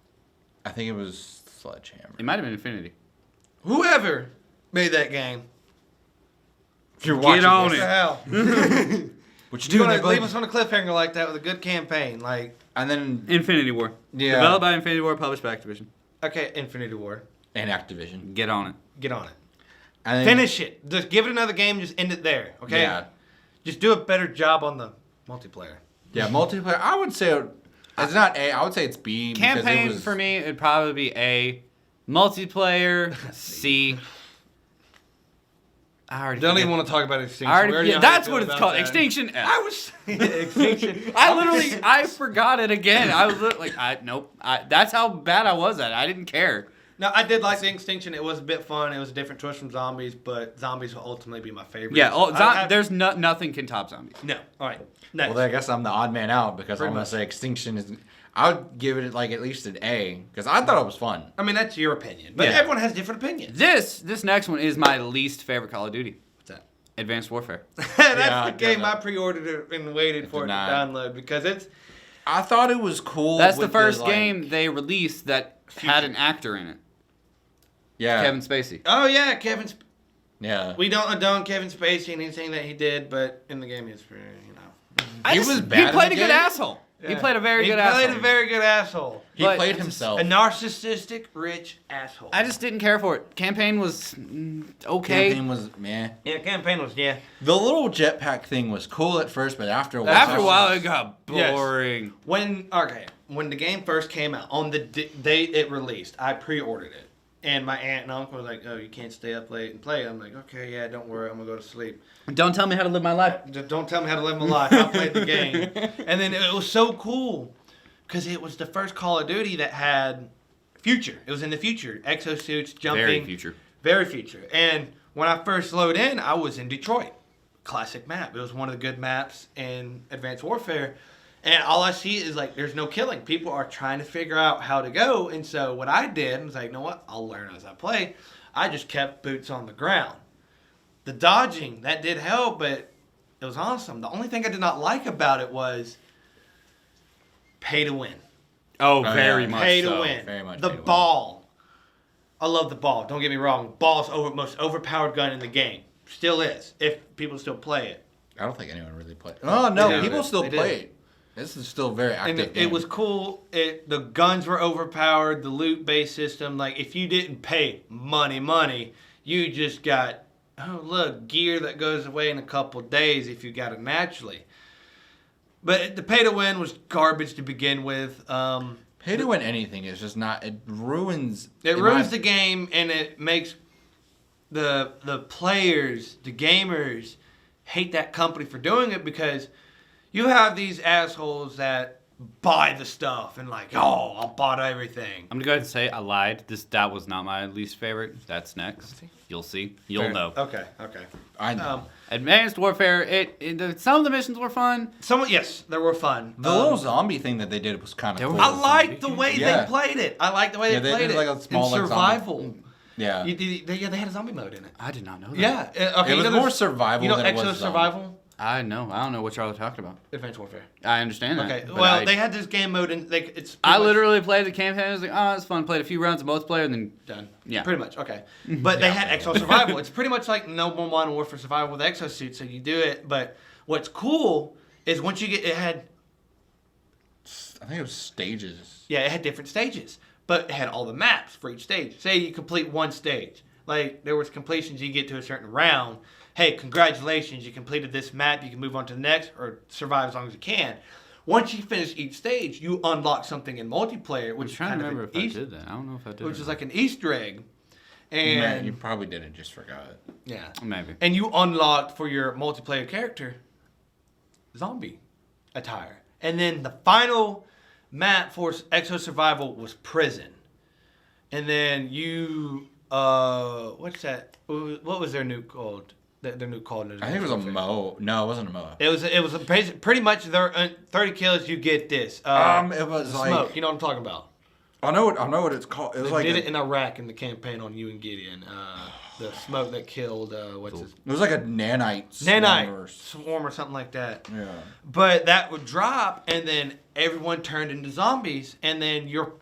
I think it was Sledgehammer. It might have been Infinity. Whoever made that game, If you're Get on what it. the hell? What You you want to doing? leave us on a cliffhanger like that with a good campaign, like And then Infinity War. Yeah. Developed by Infinity War, published by Activision. okay, Infinity War, and Activision. Get on it. get on it, And then, finish it, just give it another game, just end it there, okay? Yeah. Just do a better job on the multiplayer. Yeah, multiplayer. I would say it's not A. I would say it's B. because it Campaign was, for me, it'd probably be A. Multiplayer, C. I already Don't forget- even want to talk about Extinction. I already, We yeah, know how you that's feel what it's about called. that. Extinction F. I was Extinction. I forgot it again. I was like, nope. That's how bad I was at it. I didn't care. No, I did like the Extinction. It was a bit fun. It was a different twist from zombies, but zombies will ultimately be my favorite. Yeah, I- there's nothing can top zombies. no. All right. Next. Well, then I guess I'm the odd man out because Pretty I'm gonna much. say Extinction is. I would give it like at least an A because I thought it was fun. I mean, that's your opinion, but Yeah. everyone has different opinions. This next one is my least favorite Call of Duty. What's that? Advanced Warfare. That's Yeah, the game yeah. I pre-ordered it and waited for it to not. download because it's I thought it was cool. That's the with first like- game they released that had an actor in it. Yeah. Kevin Spacey. oh yeah, Kevin. Yeah. We don't condone Kevin Spacey and anything that he did, but in the game he's pretty, you know. He was bad in He played the a good game? asshole. He played a very good He asshole. played a very good asshole. He but played it's himself. A narcissistic, rich asshole. I just didn't care for it. Campaign was okay. Campaign was meh. Yeah, campaign was The little jetpack thing was cool at first, but after a while, After a while, it got Yes. boring. When the game first came out, on the date it released, I pre-ordered it, and my aunt and uncle were like, "Oh, you can't stay up late and play." I'm like, "Okay, yeah, don't worry, I'm gonna go to sleep. Don't tell me how to live my life. Just don't tell me how to live my life. I played the game." And then it was so cool because it was the first Call of Duty that had future. It was in the future, exosuits, jumping, Very future. very future. And when I first loaded in, I was in Detroit. Classic map. It was one of the good maps in Advanced Warfare. And all I see is like there's no killing. People are trying to figure out how to go. And so what I did was like, you know what? I'll learn as I play. I just kept boots on the ground. The dodging, that did help, but it was awesome. The only thing I did not like about it was pay to win. Oh, yeah. very much Pay so. to win. very much The pay to win. ball. I love the ball. Don't get me wrong. Ball's most overpowered gun in the game. Still is. If people still play it. I don't think anyone really played. Oh no, They did. people still They did. play it. This is still a very active. And game. it was cool. The guns were overpowered. The loot-based system. Like, if you didn't pay money, you just got, oh, look, gear that goes away in a couple days if you got it naturally. But the pay to win was garbage to begin with. Pay to win anything is just not. It ruins. It in ruins my- the game, and it makes the players, the gamers, hate that company for doing it because you have these assholes that buy the stuff and like, oh, I'll buy everything. I'm gonna go ahead and say I lied. That was not my least favorite. That's next. You'll see. You'll Fair. know. Okay. I know. Advanced Warfare. Some of the missions were fun. Yes, they were fun. The little zombie thing that they did was kind There of was- cool. I liked the way Yeah. they played it. I liked the way Yeah, they they played did it. like a small, in like, survival. Yeah. They had a zombie mode in it. I did not know that. Yeah. Okay. It was you know more there's- survival You know than it was Exo zombie. Survival? I know. I don't know what y'all are talking about. Advanced Warfare. I understand that. Okay. but Well, they had this game mode, and it's. I literally played the campaign. I was like, oh, it's fun. Played a few rounds of multiplayer, and then Done. Yeah. Pretty much. Okay. But they had Exo Survival. It's pretty much like No More Modern Warfare Survival with exosuits. So you do it. But what's cool is once you get, it had. I think it was stages. Yeah, it had different stages, but it had all the maps for each stage. Say you complete one stage, like there was completions. You get to a certain round. Hey, congratulations! You completed this map. You can move on to the next, or survive as long as you can. Once you finish each stage, you unlock something in multiplayer, which I'm trying is kind to of remember if I did that. I don't know if I did. which is like an Easter egg. And Man, you probably did it, just forgot. yeah, Maybe. and you unlocked for your multiplayer character zombie attire, and then the final map for Exo Survival was prison, and then you what's that? What was their new called? Their new called. I think it was a Mo. No, it wasn't a Mo. It was pretty much their 30 kills. You get this. It was smoke. like You know what I'm talking about? I know what it's called. It was They like did it in Iraq in the campaign on you and Gideon. The smoke that killed what's his it was like a nanite swarm or something like that. Yeah. But that would drop, and then everyone turned into zombies, and then your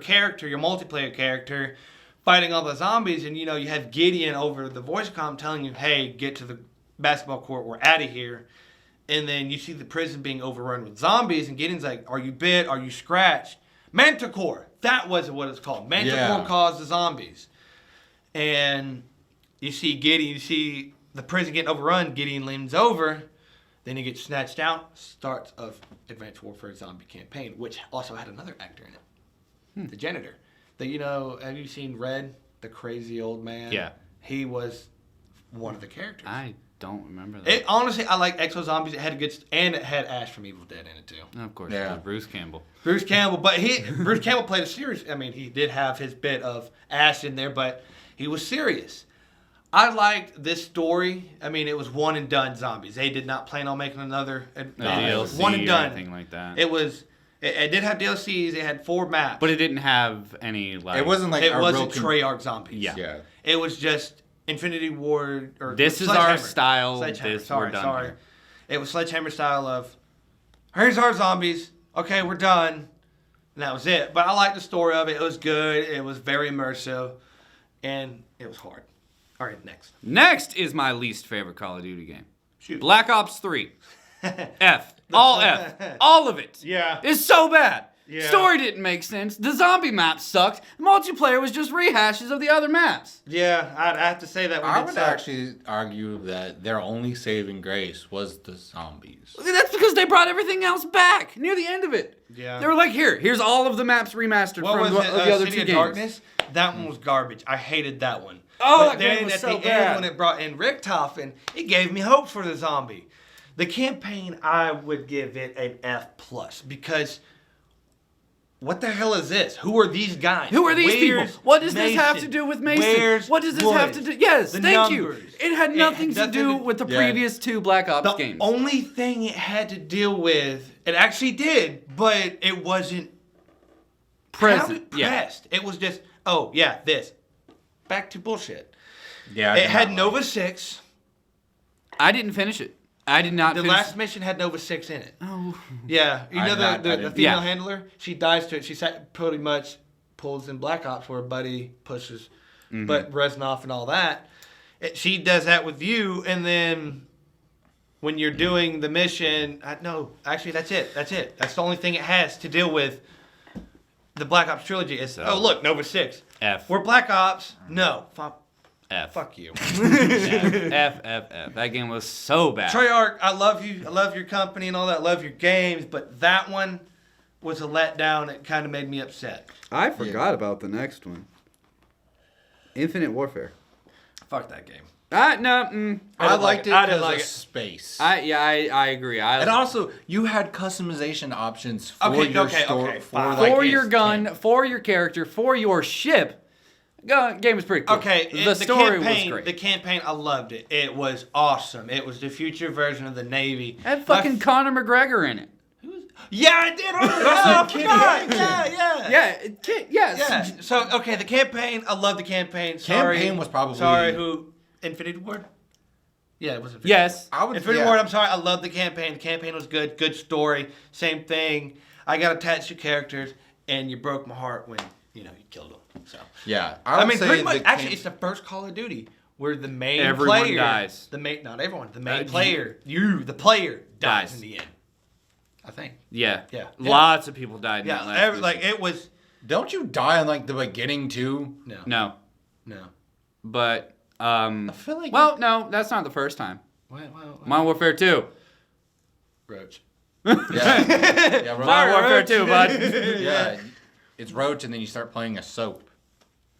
character, your multiplayer character, fighting all the zombies, and you have Gideon over the voice comm telling you, "Hey, get to the basketball court. We're out of here." And then you see the prison being overrun with zombies, and Gideon's like, "Are you bit? Are you scratched?" Manticore. That was what it's called. Manticore caused the zombies. And you see Gideon, you see the prison getting overrun. Gideon leans over. Then he gets snatched out. Starts of Advanced Warfare Zombie Campaign, which also had another actor in it. The janitor. Have you seen Red, the crazy old man? Yeah. He was one of the characters. I don't remember that. Honestly, I like Exo Zombies. It had and it had Ash from Evil Dead in it too. Of course, Yeah. Bruce Campbell. Bruce Campbell, but Bruce Campbell played a serious. I mean, he did have his bit of Ash in there, but he was serious. I liked this story. I mean, it was one and done zombies. They did not plan on making another DLC one and done. or anything like that. It was. It did have DLCs. It had 4 maps. But it didn't have any like. It wasn't like It a wasn't real Treyarch zombies. Yeah. It was just Infinity Ward or This is Sledgehammer. our style. Sledgehammer. This we're done Sorry. here. It was Sledgehammer style of, here's our zombies. Okay, we're done. And that was it. But I liked the story of it. It was good. It was very immersive. And it was hard. All right, next. Next is my least favorite Call of Duty game. Shoot. Black Ops 3. F. All F. All of it. Yeah. It's so bad. Yeah. Story didn't make sense. The zombie maps sucked. Multiplayer was just rehashes of the other maps. Yeah, I'd have to say that one I did would suck. actually argue that their only saving grace was the zombies. That's because they brought everything else back near the end of it. Yeah. They were like, here's all of the maps remastered What from was the it? other City two of games. Darkness? That one was garbage. I hated that one. Oh, but that game then was at so the bad. end, when it brought in Richtofen, it gave me hope for the zombie. The campaign, I would give it an F+ because what the hell is this? Who are these guys? Who are these Where's people? What does this have to Mason? do with Mason? Where's What does this Wood? have to do? Yes, The thank numbers. you. It had nothing to do with the Yeah. previous 2 Black Ops The games. only thing it had to deal with, it actually did, but it wasn't Present. Yeah. pressed. It was just, oh yeah, this. Back to bullshit. Yeah. It had Nova 6. I didn't finish it. I did not The finish last mission had Nova 6 in it. Oh. Yeah, you I know did not- I the didn't- female Yeah. handler? She dies to it. She pretty much pulls in Black Ops where Buddy pushes but Reznov and all that. She does that with you, and then when you're doing the mission, no, actually that's it. That's it. That's the only thing it has to deal with the Black Ops trilogy. Is So- oh look, Nova 6. F. We're Black Ops. No, F. fuck you. F. That game was so bad. Treyarch, I love you. I love your company and all that. I love your games, but that one was a letdown. It kind of made me upset. I forgot about the next one. Infinite Warfare. Fuck that game. No. I liked it I didn't because like of it. space. I agree. And also, you had customization options for Okay, your okay, store, okay, for fine. like for his your gun, tank. for your character, for your ship. Game was pretty cool. Okay, the story campaign, was great. The campaign, I loved it. It was awesome. It was the future version of the Navy. It had fucking Conor McGregor in it. Yeah, I did. I forgot. Yeah. Yes. Yeah. So, okay, the campaign, I love the campaign. Sorry. Campaign was probably- Sorry, who? Infinity Ward? Yeah, it was Infinity Yes. War. Infinity War, I'm sorry, I love the campaign. The campaign was good. Good story. Same thing. I got attached to characters, and you broke my heart when, you killed them. So Yeah. I mean, pretty much, actually, it's the first Call of Duty where the main Everyone player... dies. Not everyone. The main player, the player, dies in the end. I think. Yeah. Yeah. Lots of people died in that last mission. Like, it was... Don't you die in like the beginning too? No. But, I feel like... well, no, that's not the first time. Well, Modern Warfare 2. Roach. Yeah. Modern Warfare 2, bud. Yeah. It's Roach, and then you start playing a soap.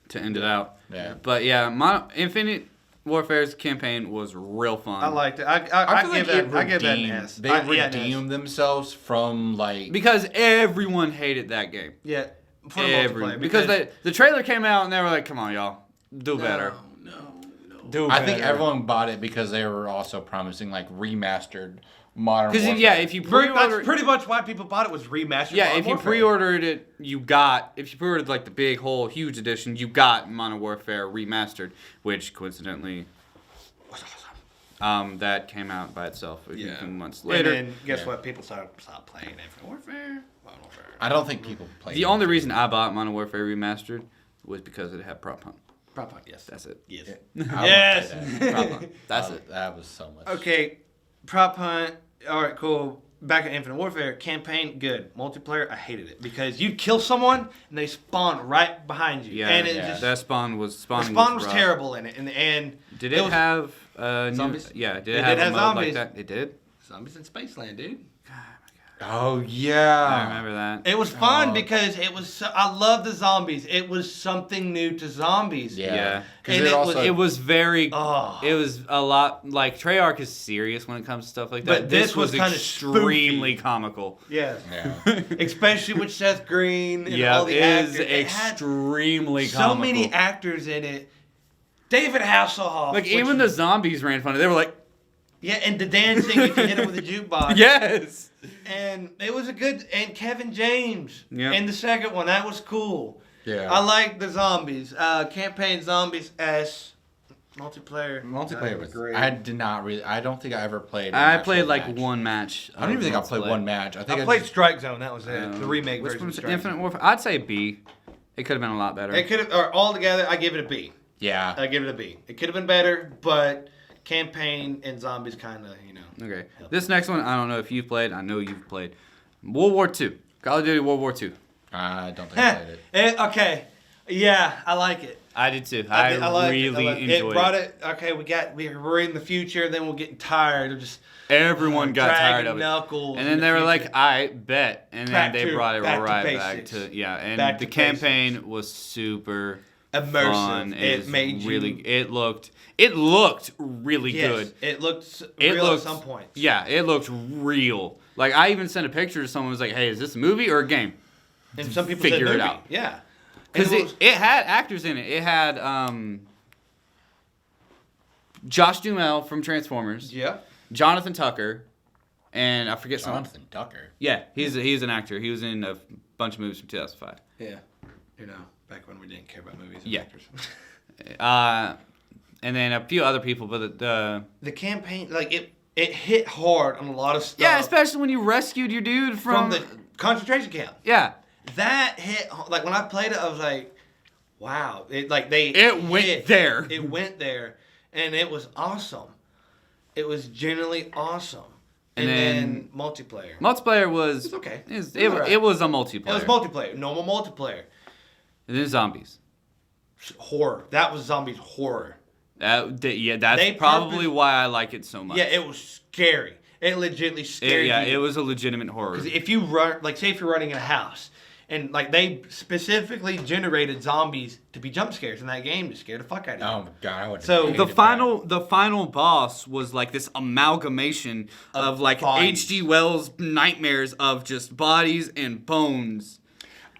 To end it out. Yeah. But yeah, Infinite Warfare's campaign was real fun. I liked it. I feel like I give that an S. They redeemed themselves from like... Because everyone hated that game. Yeah. For the multiplayer. Because the trailer came out and they were like, come on, y'all. Do better. No. Do I better. think everyone bought it because they were also promising like remastered Modern Warfare. Because, yeah, if you pre-order... That's pretty much why people bought it, was remastered Yeah, Modern if you Warfare. pre-ordered it, if you pre-ordered like the big whole huge edition, you got Modern Warfare Remastered, which coincidentally was awesome. That came out by itself a few months later. And then guess what? People stopped playing Infinite Warfare. Modern Warfare. I don't think people play The only reason I bought Modern Warfare Remastered was because it had Prop Hunt. Prop Hunt, yes. That's it. Yes. Yes. Prop Hunt. That's it. That was so much. Okay, Prop Hunt. All right, cool. Back at Infinite Warfare, campaign, good. Multiplayer, I hated it. Because you'd kill someone, and they spawn right behind you. Yeah, and it that just... spawn was The spawn was rough. terrible in it. And Did it have zombies? Yeah, did It it have did a have mode zombies. like that? It did. Zombies in Spaceland, dude. Oh yeah. I remember that. It was fun because it was. I love the zombies. It was something new to zombies. Yeah. And It was very. Oh. It was a lot like Treyarch is serious when it comes to stuff like that. But this was kinda extremely spoofy. comical. Yes. Yeah. Especially with Seth Green and Yeah, all the it is actors. It had extremely so comical. many actors in it. David Hasselhoff. Like which even the zombies ran funny. They were like, yeah, and the dancing you can hit it with a jukebox. yes. And it was a good. And Kevin James. Yep. And the second one, that was cool. Yeah. I like the zombies. Campaign zombies S. Multiplayer. Multiplayer was great. I did not really. I don't think I ever played. an I actual played like match. one match. I don't even think I played multiplayer. one match. I think I played Strike Zone. That was it. The remake Which version. one's of Strike Infinite Zone. Warfare? I'd say B. It could have been a lot better. It could have, or all together, I give it a B. Yeah. I give it a B. It could have been better, but campaign and zombies kind of, Okay. This next one, I don't know if you've played. I know you've played. World War II. Call of Duty World War II. I don't think I played it. Okay. Yeah, I like it. I did too. I liked really it. enjoyed It brought it. Okay, we're in the future. Then we're getting tired of just Everyone got tired of it. Knuckles And then in they the were future. like, I bet. And Back then they to- brought it back to right back basics. to, yeah. And Back the to campaign was super Immersive. fun. It was made you- really, it looked really Yes, good. it looked It real looked, at some points. Yeah, it looked real. Like, I even sent a picture to someone who was like, hey, is this a movie or a game? And some people Figure said it movie. out. Yeah. Because And it had actors in it. It had Josh Duhamel from Transformers, yeah. Jonathan Tucker, and I forget someone. Jonathan Tucker. Yeah, he's an actor. He was in a bunch of movies from 2005. Yeah. Back when we didn't care about movies and Yeah. actors. And then a few other people, but The campaign, like, it hit hard on a lot of stuff. yeah, especially when you rescued your dude from the concentration camp. yeah. That hit, like, when I played it, I was like, wow. It went there. It went there, and it was awesome. It was genuinely awesome. And And then then multiplayer. Multiplayer was It's okay. It was a multiplayer. It was multiplayer, normal multiplayer. And then zombies. Horror. That was zombies horror. That's They probably why I like it so much. Yeah, it was scary. It legitimately scared you. it was a legitimate horror. Because if you run, like, say if you're running in a house, and, like, they specifically generated zombies to be jump scares in that game to scare the fuck out of you. Oh my god, I would. So the final boss was like this amalgamation of like bodies. H.G. Wells' nightmares of just bodies and bones.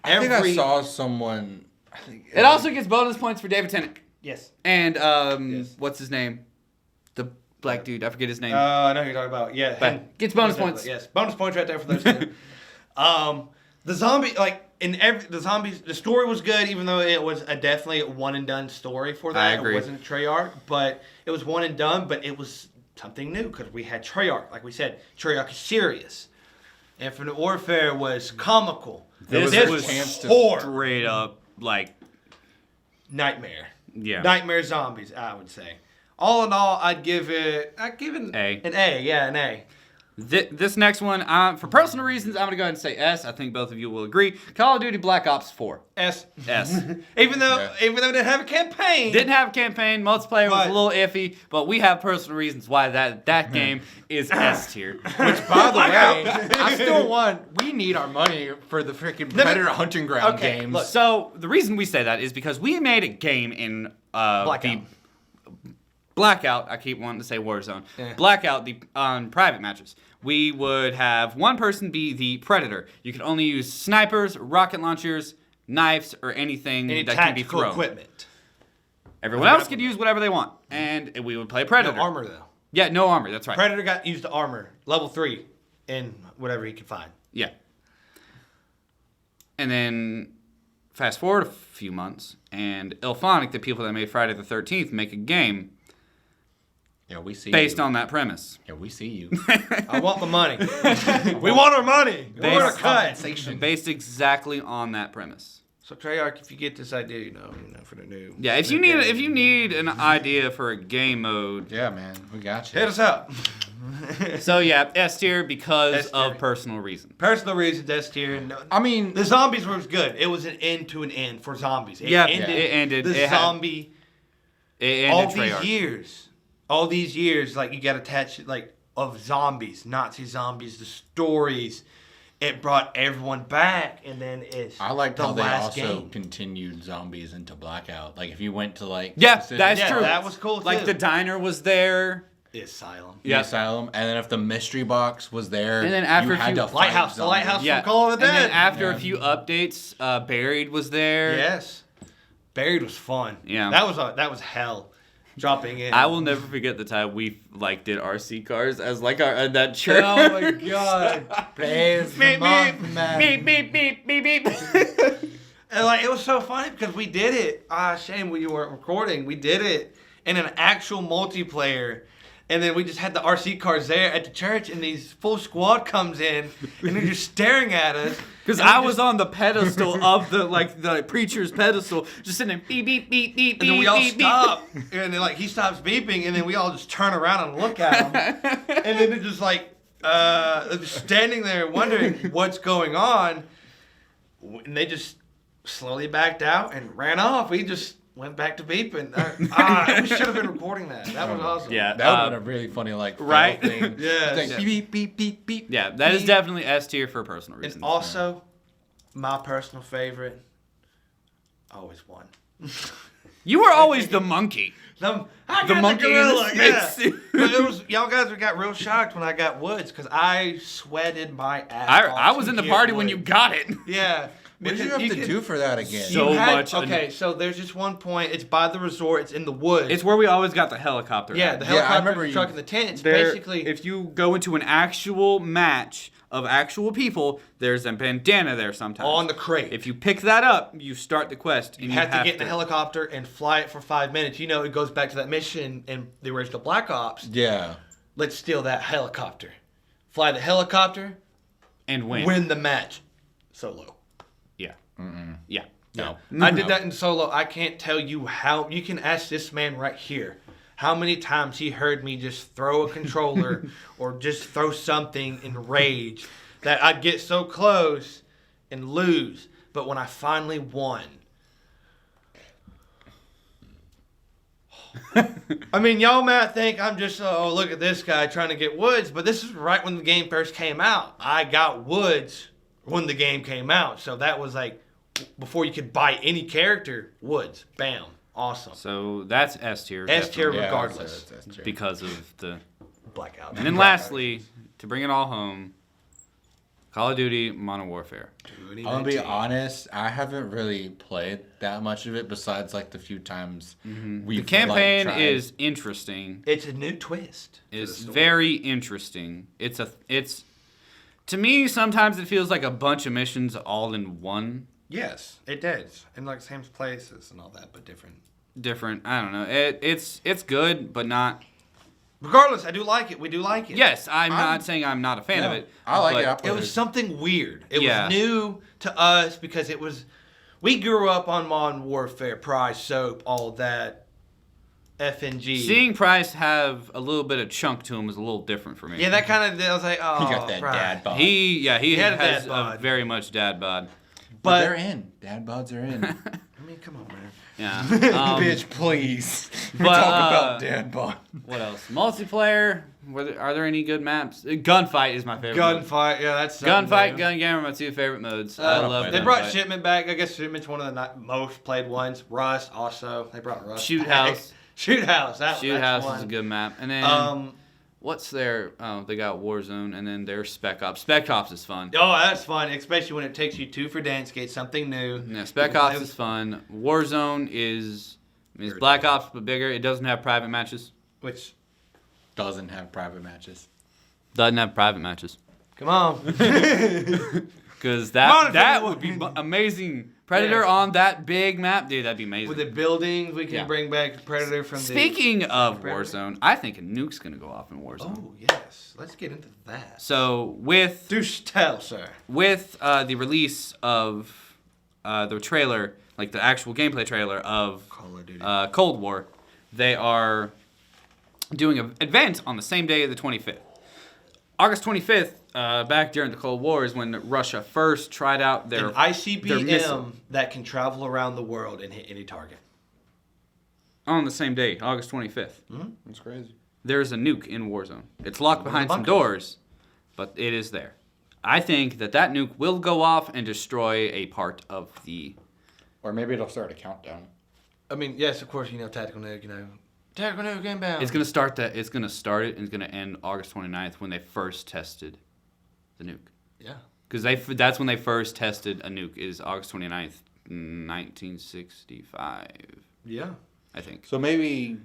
I think I saw someone. I think It also gets bonus points for David Tennant. Yes. And Yes. what's his name? The black dude. I forget his name. I know who you're talking about. Yeah. But him. gets bonus points. Yes, bonus points right there for those two. The zombie, like, the story was good, even though it was definitely a one and done story for that. I agree. It wasn't Treyarch, but it was one and done, but it was something new because we had Treyarch. Like we said, Treyarch is serious. Infinite Warfare was comical. This was horror. Straight up, like... Nightmare. Yeah. Nightmare zombies, I would say. All in all, I'd give it an A. An A, yeah, an A. This next one, for personal reasons, I'm going to go ahead and say S. I think both of you will agree. Call of Duty Black Ops 4. S. S. Even though it didn't have a campaign. Didn't have a campaign. Multiplayer was a little iffy, but we have personal reasons why that game is S tier. Which, by the way, I still we need our money for the freaking Predator Hunting Ground games. Look. So the reason we say that is because we made a game in Blackout. I keep wanting to say Warzone. Yeah. Blackout, on private matches. We would have one person be the Predator. You could only use snipers, rocket launchers, knives, or anything that can be thrown. Equipment. Everyone else could use whatever they want, and we would play Predator. No armor, though. Yeah, no armor. That's right. Predator used the armor, level 3, in whatever he could find. Yeah. And then fast forward a few months, and Ilphonic, the people that made Friday the 13th, make a game. Yeah, we see based on that premise. Yeah, we see you. I want my money. We want our money. We want our cut. Based exactly on that premise. So Treyarch, if you get this idea, for the new. Yeah, if you need an idea for a game mode. Yeah, man, we got you. Hit us up. So yeah, S tier because of personal reasons. Personal reasons, S tier. No, I mean, the zombies was good. It was an end to an end for zombies. It ended. It zombie. It ended all Treyarch. These years, like you got attached, like of zombies, Nazi zombies, the stories. It brought everyone back, and then it's I liked how they also game. Continued zombies into Blackout. Like if you went to like that's true. That was cool. Like the diner was there. The asylum. The asylum, and then if the mystery box was there, and then after you had to fight lighthouse, the lighthouse from Call of the Dead. And then after a few updates, Buried was there. Yes, Buried was fun. Yeah, that was hell. Dropping in. I will never forget the time we did RC cars as that church. Oh my god! Praise the Mothman. Beep beep beep beep beep. And it was so funny because we did it. Shame we weren't recording. We did it in an actual multiplayer. And then we just had the RC cars there at the church, and these full squad comes in, and they're just staring at us. Because I was on the pedestal of the preacher's pedestal, just sitting there, beep, beep, beep, beep, beep, and then we all beep, stop, and then he stops beeping, and then we all just turn around and look at him, and then they're just standing there wondering what's going on, and they just slowly backed out and ran off. We just went back to beeping. We should have been recording that. That was awesome. Yeah, that would have been a really funny right thing. Yeah, beep beep beep beep. Yeah, that is definitely S tier for personal reasons. And also, my personal favorite, always one. You were always the monkey. The monkey gorilla. in the Yeah. Y'all guys got real shocked when I got Woods because I sweated my ass off. I was in the party when you got it. Yeah. What did you have to do for that again? Okay, so there's just one point. It's by the resort. It's in the woods. It's where we always got the helicopter. Yeah, the helicopter truck and the tent. It's basically... If you go into an actual match of actual people, there's a bandana there sometimes. On the crate. If you pick that up, you start the quest. And you have to get in the helicopter and fly it for 5 minutes. You know, it goes back to that mission in the original Black Ops. Yeah. Let's steal that helicopter. Fly the helicopter. And win. Win the match. Solo. Yeah. Yeah. No. I did that in solo. I can't tell you how. You can ask this man right here. How many times he heard me just throw a controller or just throw something in rage that I'd get so close and lose. But when I finally won. I mean, y'all might think I'm just, look at this guy trying to get Woods. But this is right when the game first came out. I got Woods when the game came out. So that was before you could buy any character, Woods. Bam. Awesome. So that's S tier. S tier regardless. Yeah, because of the Blackout. And then lastly, to bring it all home, Call of Duty Modern Warfare. I'm gonna be honest, I haven't really played that much of it besides the few times we've The campaign tried. is interesting. It's a new twist. It's very interesting. To me, sometimes it feels like a bunch of missions all in one. Yes, it does. In same places and all that, but different. I don't know. It's good, but not Regardless, I do like it. We do like it. Yes, I'm not saying I'm not a fan of it. I like but it. I play It was something weird. It Yeah. was new to us because it was. We grew up on Modern Warfare, Prize, Soap, all that. FNG. Seeing Price have a little bit of chunk to him was a little different for me. Yeah, that kind of. I was like, oh, He got that Price. dad bod. He had a has dad bod. very much dad bod. But they're in. Dad bods are in. I mean, come on, man. Yeah. Bitch, please. We're but, talking about dad bod. What else? Multiplayer. Are there any good maps? Gunfight is my favorite. mode. Gunfight, yeah, that's Gunfight, new. Gun Game are my two favorite modes. I love They Gunfight. brought Shipment back. I guess Shipment's one of the most played ones. Rust also. They brought Rust. Shoot back. House. Shoot House. Shoot that's House one. is a good map. And then what's their? Oh, they got Warzone, and then their Spec Ops. Spec Ops is fun. Oh, that's fun, especially when it takes you to Verdansk. It's something new. Yeah, Spec Ops is fun. Warzone is Black Ops but bigger. It doesn't have private matches. Which, Doesn't have private matches. Doesn't have private matches. come on. Because Come on, that if would be anyone- amazing. Predator Yes. on that big map, dude, that'd be amazing. With the buildings, we can Yeah. bring back Predator from Speaking of Predator. Warzone, I think a nuke's gonna go off in Warzone. Oh, yes. Let's get into that. So with Do tell, sir. the release of the trailer, like the actual gameplay trailer of Call of Duty. Cold War, they are doing an event on the same day of the 25th. August 25th, back during the Cold War, is when Russia first tried out their An ICBM missile. that can travel around the world and hit any target. On the same day, August 25th. That's crazy. There's a nuke in Warzone. It's locked behind some bunkers. doors, but it is there. I think that nuke will go off and destroy a part of the... Or maybe it'll start a countdown. I mean, yes, of course, tactical nuke, Tactical nuke inbound. It's gonna start it, and it's gonna end August 29th when they first tested the nuke. Yeah. Because that's when they first tested a nuke, is August 29th, 1965, Yeah. I think. So maybe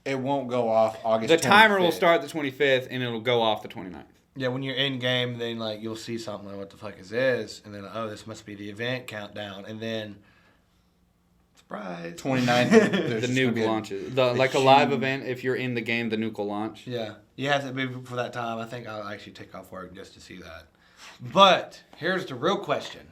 it won't go off August The timer will 25th. start the 25th, and it'll go off the 29th. Yeah, when you're in game, then you'll see something like, what the fuck is this? And then, oh, this must be the event countdown. And then, surprise. 29th. The there's just gonna nuke be a- launches. Like a live event, if you're in the game, the nuke will launch. Yeah. You have to be for that time. I think I'll actually take off work just to see that. But here's the real question.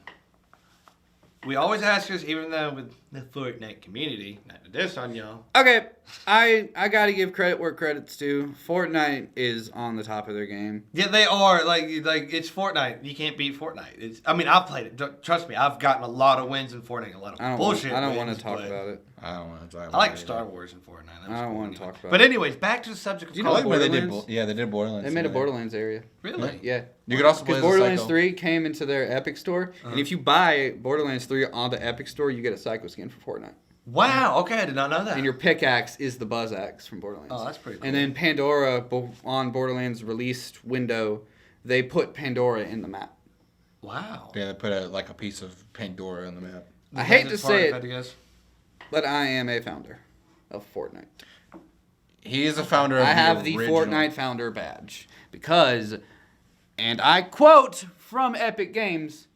We always ask this, even though with the Fortnite community, not to diss on y'all. Okay, I gotta give credit where credit's due. Fortnite is on the top of their game. Yeah, they are. Like it's Fortnite. You can't beat Fortnite. I've played it. Trust me, I've gotten a lot of wins in Fortnite. A lot of bullshit I don't want to talk about it. I don't want to talk about I like it. Star Wars in Fortnite. That was I don't cool want to anyway. talk about But it. anyways, back to the subject of Do you I know Call of like where they Borderlands? did. They did Borderlands. They made a today. Borderlands area. Really? Yeah. You could also play Because as a Borderlands psycho. 3 came into their Epic Store, and if you buy Borderlands 3 on the Epic Store, you get a Psycho skin for Fortnite. Wow. Okay, I did not know that. And your pickaxe is the Buzz Axe from Borderlands. Oh, that's pretty cool. And then Pandora, on Borderlands released window, they put Pandora in the map. Wow. Yeah, they put a piece of Pandora on the map. I hate to say If I had it, to guess. but I am a founder of Fortnite. He is a founder of I have the original. Fortnite founder badge because, and I quote from Epic Games,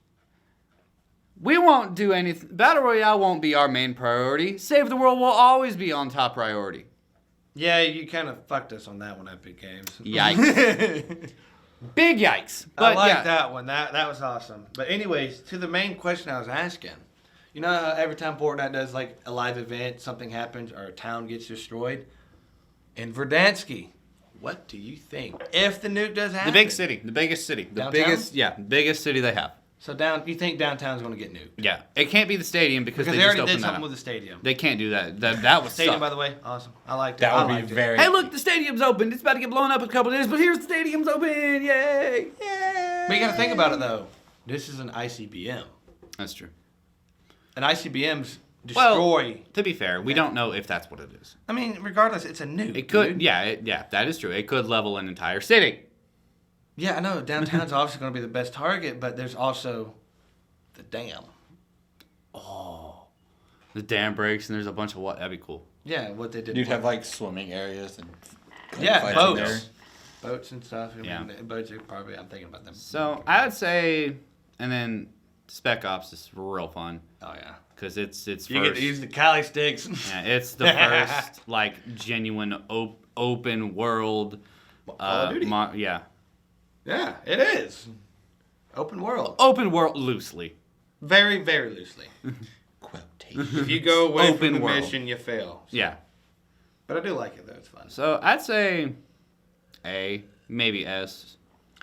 "We won't do anything. Battle Royale won't be our main priority. Save the world will always be on top priority." Yeah, you kind of fucked us on that one, Epic Games. Yikes. Big yikes. I But like yeah, that one. That was awesome. But anyways, to the main question I was asking. You know how every time Fortnite does like a live event, something happens or a town gets destroyed? In Verdansk, what do you think? If the nuke does happen. the big city, the biggest city, the Downtown? biggest city they have. So you think downtown's going to get nuked? Yeah, it can't be the stadium because Because they they just already opened did that something up. with the stadium. They can't do that. That was Stadium, suck. by the way, awesome. I liked it. That I would be liked it. very. Hey, look, the stadium's open. It's about to get blown up in a couple days, but here's the stadium's open. Yay! Yay! But you got to think about it though. This is an ICBM. That's true. And ICBMs Well, destroy. to be fair, we don't know if that's what it is. I mean, regardless, it's a nuke. It could, dude. yeah, that is true. It could level an entire city. Yeah, I know. Downtown's obviously going to be the best target, but there's also the dam. The dam breaks and there's a bunch of what? That'd be cool. Yeah, what they did. You'd have like swimming areas and. yeah, fights in boats. there. Boats and stuff. I mean, Yeah. boats are probably. I'm thinking about them. So I would say, and then Spec Ops is real fun Oh yeah. because it's You get first. to use the Cali sticks. Yeah, it's the first like genuine open world. Call of Duty. Yeah. Yeah, it is. Open world. Open world loosely. Very, very loosely. Quotation. If you go away Open from the world. mission, you fail. So. Yeah. But I do like it, though. It's fun. So I'd say A, maybe S.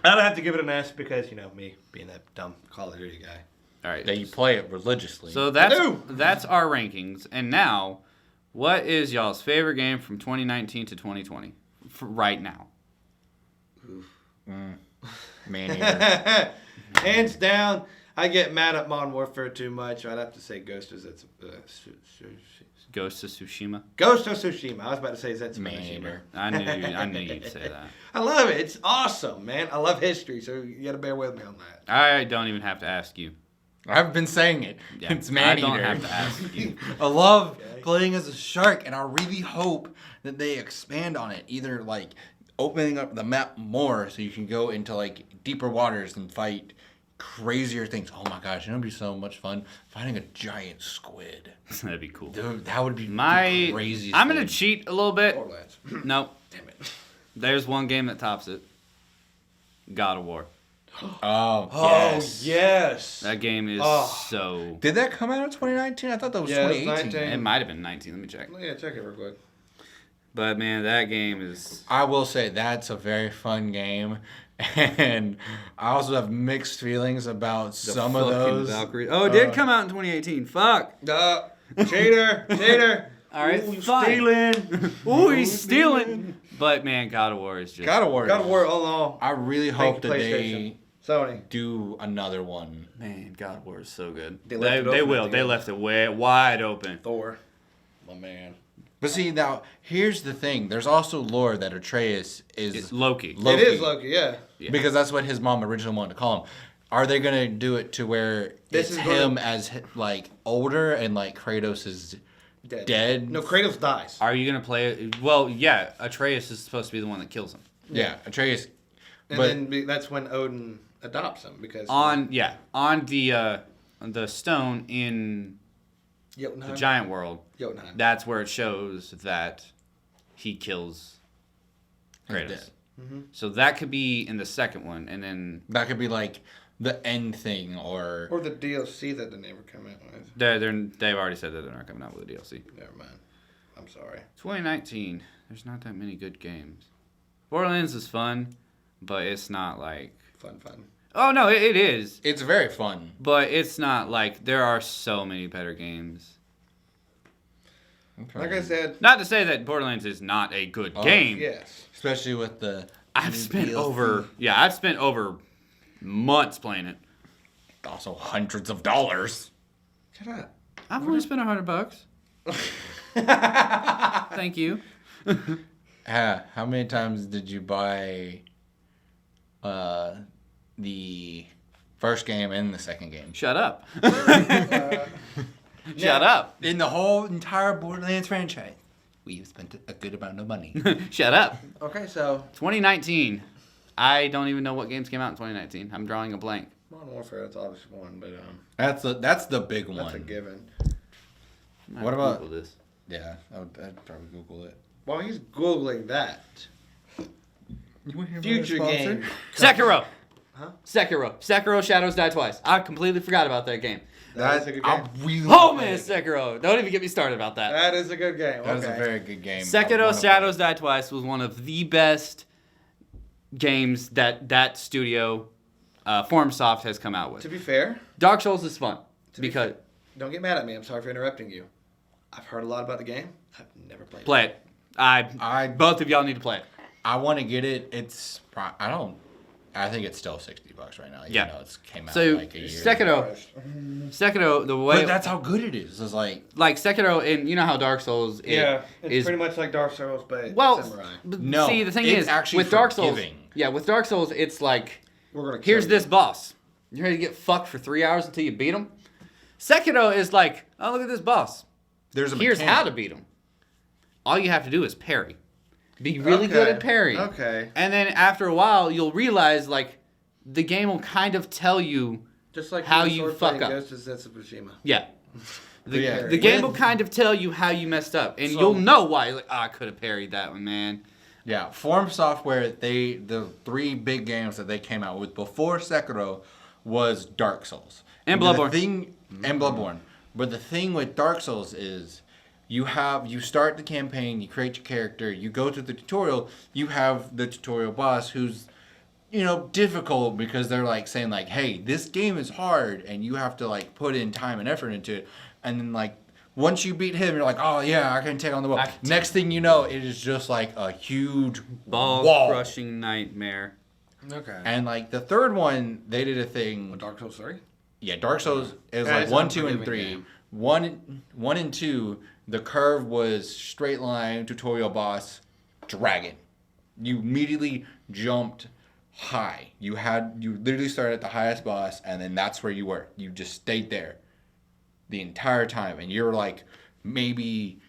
I'd have to give it an S because, me being that dumb Call of Duty guy. All right. Yeah, you play it religiously. So that's our rankings. And now, what is y'all's favorite game from 2019 to 2020 for right now? Man-Eater. Hands down, I get mad at Modern Warfare too much. I'd have to say Ghost of Ghost of Tsushima. Ghost of Tsushima. I was about to say Zetsu Man-Eater. I knew you'd say that. I love it. It's awesome, man. I love history, so you got to bear with me on that. I don't even have to ask you. I've been saying it. Yeah, It's Man-Eater. I don't have to ask you. I love playing as a shark, and I really hope that they expand on it. Either, like, opening up the map more so you can go into, like, deeper waters and fight crazier things. Oh, my gosh. It would be so much fun fighting a giant squid. That'd be cool. Dude, that would be My the craziest I'm gonna thing. cheat a little bit. Borderlands. No, Damn it. there's one game that tops it. God of War. Oh, yes. That game is so. Did that come out in 2019? I thought that was Yeah, it's 2018. 19. It might have been 19. Let me check. Yeah, check it real quick. But man, that game is. I will say that's a very fun game, and I also have mixed feelings about some of those. Valkyrie. Oh, it did come out in 2018. Fuck. Cheater. Cheater. All right, Ooh, fine. stealing. Ooh, he's stealing. But man, God of War is just. God of War. God of War, oh I really no. hope that PlayStation. they Sony. do another one. Man, God of War is so good. They They, left it they open will. at the They end. left it way wide open. Thor. My man. But see, now here's the thing: there's also lore that Atreus is It's Loki. Loki. It is Loki, yeah. Yeah. Because that's what his mom originally wanted to call him. Are they gonna do it to where This it's is him gonna- as like older and like Kratos is dead? No, Kratos dies. Are you gonna play it? Well, yeah. Atreus is supposed to be the one that kills him. Yeah, Atreus. And but then that's when Odin adopts him because On the stone in Jotunheim. the giant world. Jotunheim. That's where it shows that he kills He's Kratos. dead. So that could be in the second one, and then that could be like the end thing, Or the DLC that they never come out with. they've already said that they're not coming out with a DLC. Never mind. I'm sorry. 2019. There's not that many good games. Borderlands is fun, but it's not like. Fun. Oh no, it is. it's very fun. But it's not like there are so many better games. Like I said, Not to say that Borderlands is not a good game. yes. Especially with the I've new spent DLC. I've spent over months playing it. Also hundreds of dollars. Shut up. I've only spent $100. Thank you. How many times did you buy the first game and the second game? Shut up. Shut up. In the whole entire Borderlands franchise, we've spent a good amount of money. Shut up. Okay, so 2019. I don't even know what games came out in 2019. I'm drawing a blank. Modern Warfare, that's obviously one, but That's the big one. that's a given. I What about- Google this? Yeah, I'd probably Google it. While he's googling that, future game. Sekiro. Huh? Sekiro Shadows Die Twice. I completely forgot about that game. That is a good game. I really Oh like man, it. Sekiro. Don't even get me started about that. That is a good game. That was okay. a very good game. I Sekiro wanna play Shadows it. Die Twice was one of the best games that studio, FormSoft, has come out To with. be fair, Dark Souls is fun To be because don't get mad at me. I'm sorry for interrupting you. I've heard a lot about the game. I've never played it. play it. Both of y'all need to play it. I want to get it. I think it's still $60 right now. Yeah. Even though it's came out So like a year. Sekiro, the way But that's how good it is. It's like Sekiro, and you know how Dark Souls It's is pretty much like Dark Souls, but well. samurai. No, see, the thing it's is, actually with Dark Souls, forgiving. with Dark Souls, it's like We're gonna kill here's you. this boss. You're ready to get fucked for 3 hours until you beat him. Sekiro is like, oh look at this boss. there's a Here's mechanic. how to beat him. All you have to do is parry. Be really good at parrying. Okay. And then after a while, you'll realize like the game will kind of tell you, Just like how the you sword fuck fighting up. Ghost of Tsushima. yeah. Yeah. The game When- will kind of tell you how you messed up, and So- you'll know why. You're like, I could have parried that one, man. Yeah, Form Software, the 3 big games that they came out with before Sekiro was Dark Souls. And The Bloodborne. And Bloodborne. But the thing with Dark Souls is you start the campaign, you create your character, you go through the tutorial, you have the tutorial boss who's difficult because they're like saying like, hey, this game is hard and you have to like put in time and effort into it. And then like once you beat him, you're like, oh yeah, I can take on the world. Next thing you know, it is just like a huge ball crushing nightmare. Okay. And like the third one, they did a thing. What, Dark Souls 3? Yeah, Dark Souls. It was like 1, 2, and 3. 1 and 2, the curve was straight line, tutorial boss, dragon. You immediately jumped high. You literally started at the highest boss, and then that's where you were. You just stayed there the entire time, and you're like maybe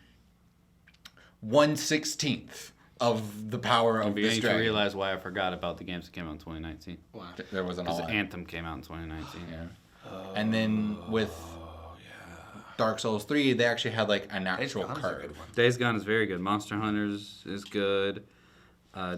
1/16 of the power of this dragon. To realize why I forgot about the games that came out in 2019. Wow. There wasn't Because Anthem came out in 2019. Yeah. And then with Dark Souls 3, they actually had like an actual curve. Days Gone is very good. Monster Hunters is good.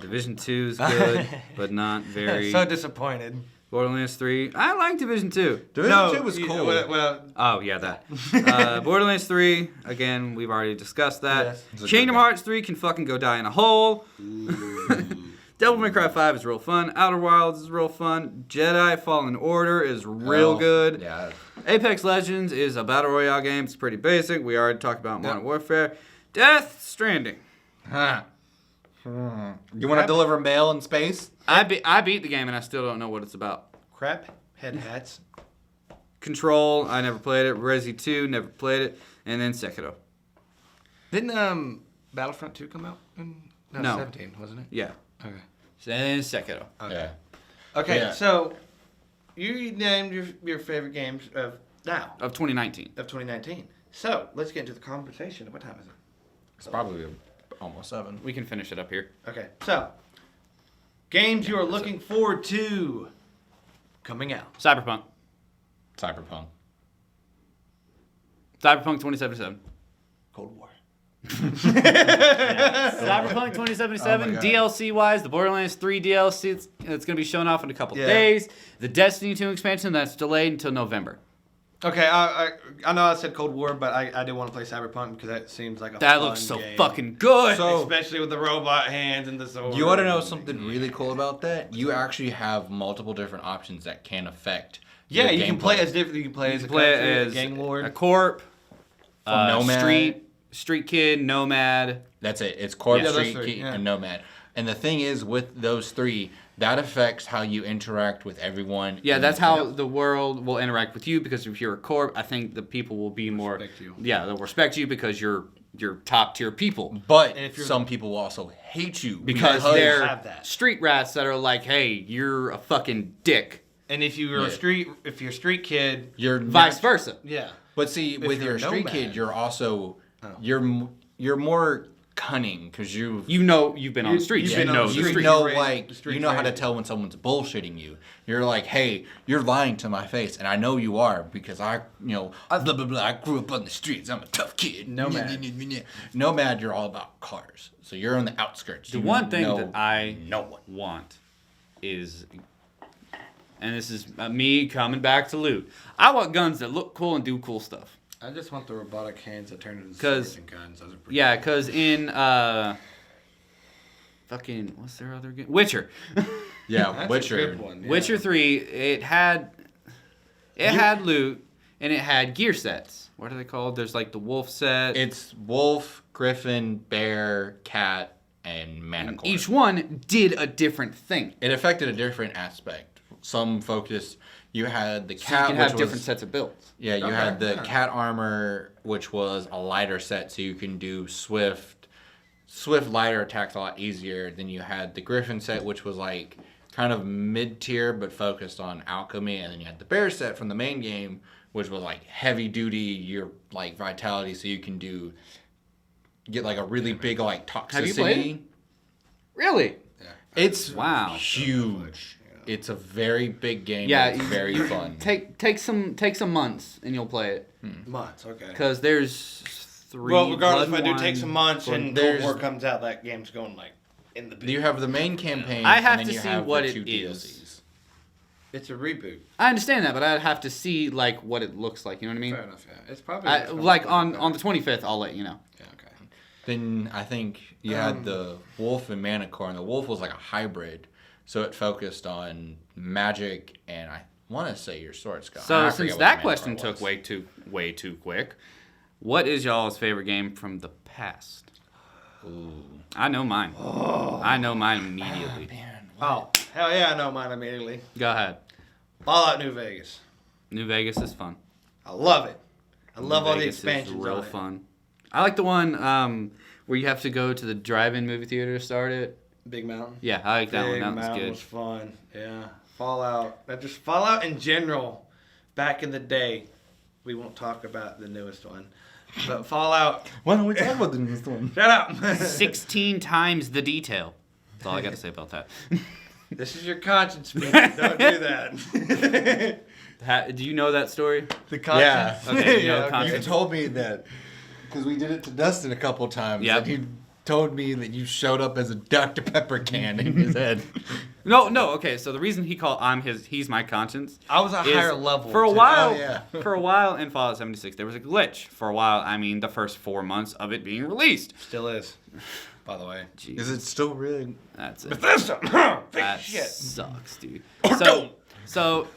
Division 2 is good, but not very. So disappointed. Borderlands 3. I like Division 2. Division 2 was cool. Well, Oh, yeah, that. Borderlands 3, again, we've already discussed that. Yes. Kingdom Hearts 3 can fucking go die in a hole. Devil May Cry 5 is real fun. Outer Wilds is real fun. Jedi Fallen Order is real good. Yeah. Apex Legends is a battle royale game. It's pretty basic. We already talked about Modern Warfare. Death Stranding. Huh. You want to deliver mail in space? I beat the game and I still don't know what it's about. crap. Head hats. Control, I never played it. Resi 2, never played it. And then Sekiro. Didn't Battlefront 2 come out in No. 17, wasn't it? Yeah. Okay. And then Sekiro. Okay. Yeah. Okay, Yeah. so you named your favorite games of now, Of 2019. of 2019. So let's get into the conversation. What time is it? It's probably almost 7. We can finish it up here. Okay, so games you are looking forward to coming out. Cyberpunk. Cyberpunk. Cyberpunk 2077. Cold War. Cyberpunk 2077, Oh my God. DLC wise, the Borderlands 3 DLC, it's going to be showing off in a couple Yeah. days. The Destiny 2 expansion, that's delayed until November. Okay, I know I said Cold War, but I did want to play Cyberpunk because that seems like a That fun looks so game. fucking good. So- Especially with the robot hands and the sword. You want to know something really cool about that? You actually have multiple different options that can affect. Yeah, your you can gameplay. play as different. You can play as a play country, as a gang lord. a corp, Nomad. street kid, nomad. That's it. It's Corp, Yeah, those Street, three, Key, yeah. and Nomad. And the thing is, with those 3, that affects how you interact with everyone. Yeah, in that's the how the world will interact with you, because if you're a corp, I think the people will be more... Respect you. Yeah, they'll respect you because you're top tier people. But And if you're- some people will also hate you Because have they're that. street rats that are like, hey, you're a fucking dick. And if you're Yeah. if you're a street kid, You're Vice not- versa. yeah. But see, If with you're your a street nomad. kid, you're also Oh. you're more cunning because you've You know you've been on the streets. you've You been know on the the street. streets. know raised- like the street you know how to raised. tell when someone's bullshitting you. You're like, hey, you're lying to my face, and I know you are because I blah blah blah. I grew up on the streets. I'm a tough kid. Nomad. Nomad, you're all about cars, so you're on the outskirts. The You one thing know that I no one. want is, and this is me coming back to loot, I want guns that look cool and do cool stuff. I just want the robotic hands that turn into 'Cause- swords and guns. Those are pretty Yeah, because in fucking what's their other game? Witcher. Yeah, That's Witcher. a good one. Yeah. Witcher 3, it had loot and it had gear sets. What are they called? There's like the wolf set. It's wolf, griffin, bear, cat, and manicore. Each one did a different thing. It affected a different aspect. Some focused. You had the So you cat, can which have was different sets of builds. yeah. You Okay, had the yeah. cat armor, which was a lighter set, so you can do swift lighter attacks a lot easier. Then you had the griffin set, which was like kind of mid tier but focused on alchemy, and then you had the bear set from the main game, which was like heavy duty. Your like vitality, so you can get like a really big like toxicity. Have you played it? Really? Yeah. It's Wow. huge. It's a very big game. Yeah, It's very fun. Take some months and you'll play it. months. Okay. Because there's 3. Well, regardless if I Blood do take some months Blood- and Cold there's- War comes out, that game's going like in the You have the main campaign. I have and then to you see have what the it 2 is. DLCs. It's a reboot. I understand that, but I'd have to see like what it looks like. You know what I mean? Fair enough. Yeah, it's probably Like on the 25th, I'll let you know. Yeah, okay. Then I think you had the Wolf and Manicore, and the Wolf was like a hybrid, so it focused on magic and I want to say your sword skill. So since that question took way too quick, what is y'all's favorite game from the past? Ooh. I know mine. I know mine immediately. Man, Oh, hell yeah, I know mine immediately. Go ahead. Fallout New Vegas. New Vegas is fun. I love it. I love New all the Vegas expansions is real on it. fun. I like the one where you have to go to the drive-in movie theater to start it. Big Mountain. Yeah, I like that one. Big That was Mountain good. was fun. Yeah. Fallout. Just Fallout in general. Back in the day, we won't talk about the newest one, but Fallout. why don't we talk about the newest one? Shut up. 16 times the detail. That's all I got to say about that. This is your conscience speaking. Don't do that. Do you know that story? The conscience. Yeah. Okay, you know Yeah, the conscience. You told me that because we did it to Dustin a couple times. Yep. And he told me that you showed up as a Dr. Pepper can in his head. No. Okay, so the reason he's my conscience. I was a is higher level. For a too. while, Oh, yeah. for a while in Fallout 76, there was a glitch. For a while, I mean, the first 4 months of it being released. Still is, by the way. Jeez, Is it still really? that's it. Bethesda. That Shit. sucks, dude. Don't. So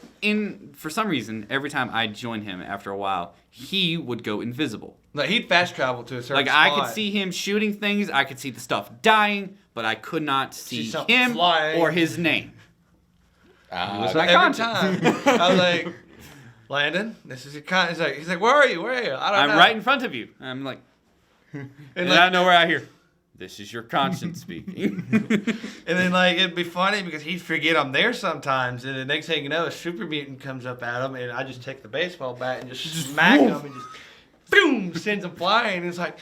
for some reason, every time I join him after a while, he would go invisible. Like he'd fast travel to a certain Like spot. I could see him shooting things, I could see the stuff dying, but I could not see something him flying. or his name. So my every conscience. time I was like, Landon, this is your conscience. He's like, where are you? Where are you? I don't I'm know. right in front of you. I'm like, and like- I know where I hear. This is your conscience speaking. And then like it'd be funny because he'd forget I'm there sometimes, and the next thing you know, a super mutant comes up at him, and I just take the baseball bat and just smack him and just boom sends him flying. And it's like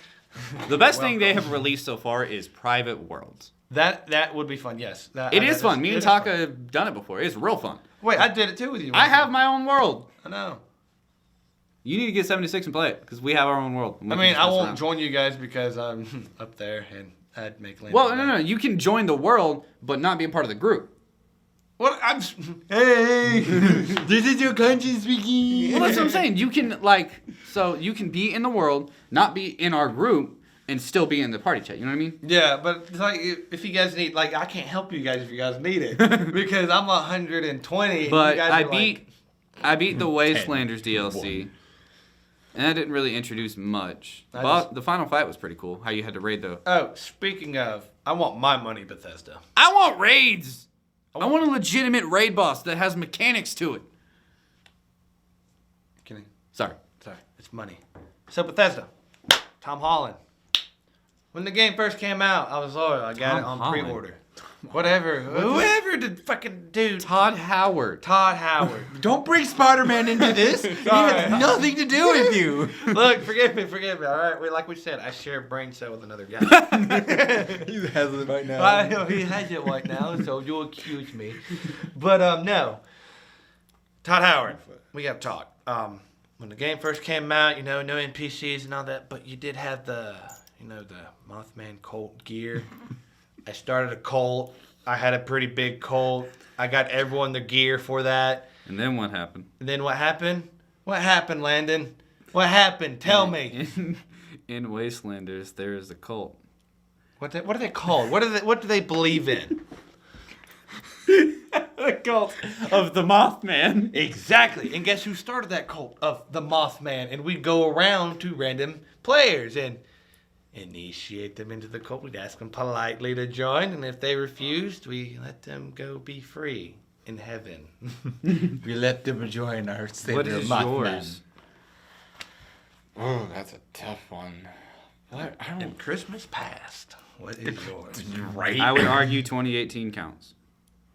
The best thing they have released so far is Private Worlds. that would be fun. Yes, It is fun. Me and Taka have done it before. It's real fun. Wait, I did it too with you. I have my own world. I know. You need to get 76 and play it because we have our own world. I mean, I won't join you guys because I'm up there and I'd make Landon. Well, no. You can join the world, but not be a part of the group. What? I'm. Hey, this is your conscience speaking. Well, that's what I'm saying. You can you can be in the world, not be in our group, and still be in the party chat. You know what I mean? Yeah, but it's like if you guys need, like, I can't help you guys if you guys need it because I'm 120. And But you guys I beat the 10. Wastelanders DLC, and that didn't really introduce much. But the final fight was pretty cool. How you had to raid the. Oh, speaking of, I want my money, Bethesda. I want raids. I want a legitimate raid boss that has mechanics to it. Kidding. Sorry. Sorry, it's money. So Bethesda, Tom Holland. When the game first came out, I was loyal. I got Tom it on Holland? pre-order. Whatever. Whoever the fucking dude. Todd Howard. Todd Howard. Don't bring Spider-Man into this. He has nothing to do with you. Look, forgive me. All right, like we said, I share a brain cell with another guy. He has it right now. I know he has it right now, so you'll accuse me. But no, Todd Howard, we got to talk. When the game first came out, no NPCs and all that, but you did have the Mothman cult gear. I started a cult. I had a pretty big cult. I got everyone their gear for that. And then what happened? And then what happened? What happened, Landon? What happened? Tell me. In Wastelanders, there is a cult. What are they called? What do they believe in? The cult of the Mothman. Exactly. And guess who started that cult of the Mothman? And we'd go around to random players and initiate them into the cult. We'd ask them politely to join, and if they refused, we let them go be free in heaven. We let them join our savior What is Mothman. yours? Oh, that's a tough one. What? I And don't. Christmas past. What is yours? Right. I would argue 2018 counts.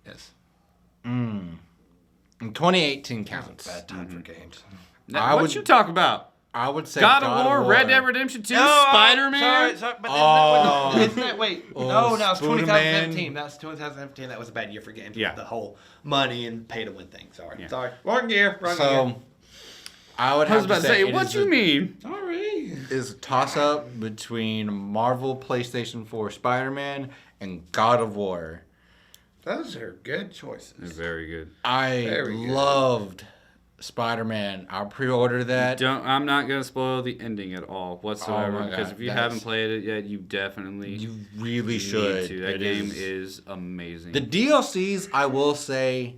Yes. 2018 counts. Bad time for games. Now, I what would- you talk about? I would say God of War, Red Dead Redemption 2, Spider-Man? Sorry, but Oh. isn't that, wait, Oh, no, it's Spooderman. 2017. That's 2017. That was a bad year for games. Yeah. The whole money and pay to win thing. Sorry. Yeah. Sorry. Wrong year. So, I would I was have about to to say, it what is you a- mean? Sorry. Is a toss-up between Marvel PlayStation 4 Spider-Man and God of War. Those are good choices. Very good. I loved Spider-Man. I'll pre-order that. I'm not gonna spoil the ending at all whatsoever, because if you haven't played it yet, you really should. That game is amazing. The DLCs, I will say,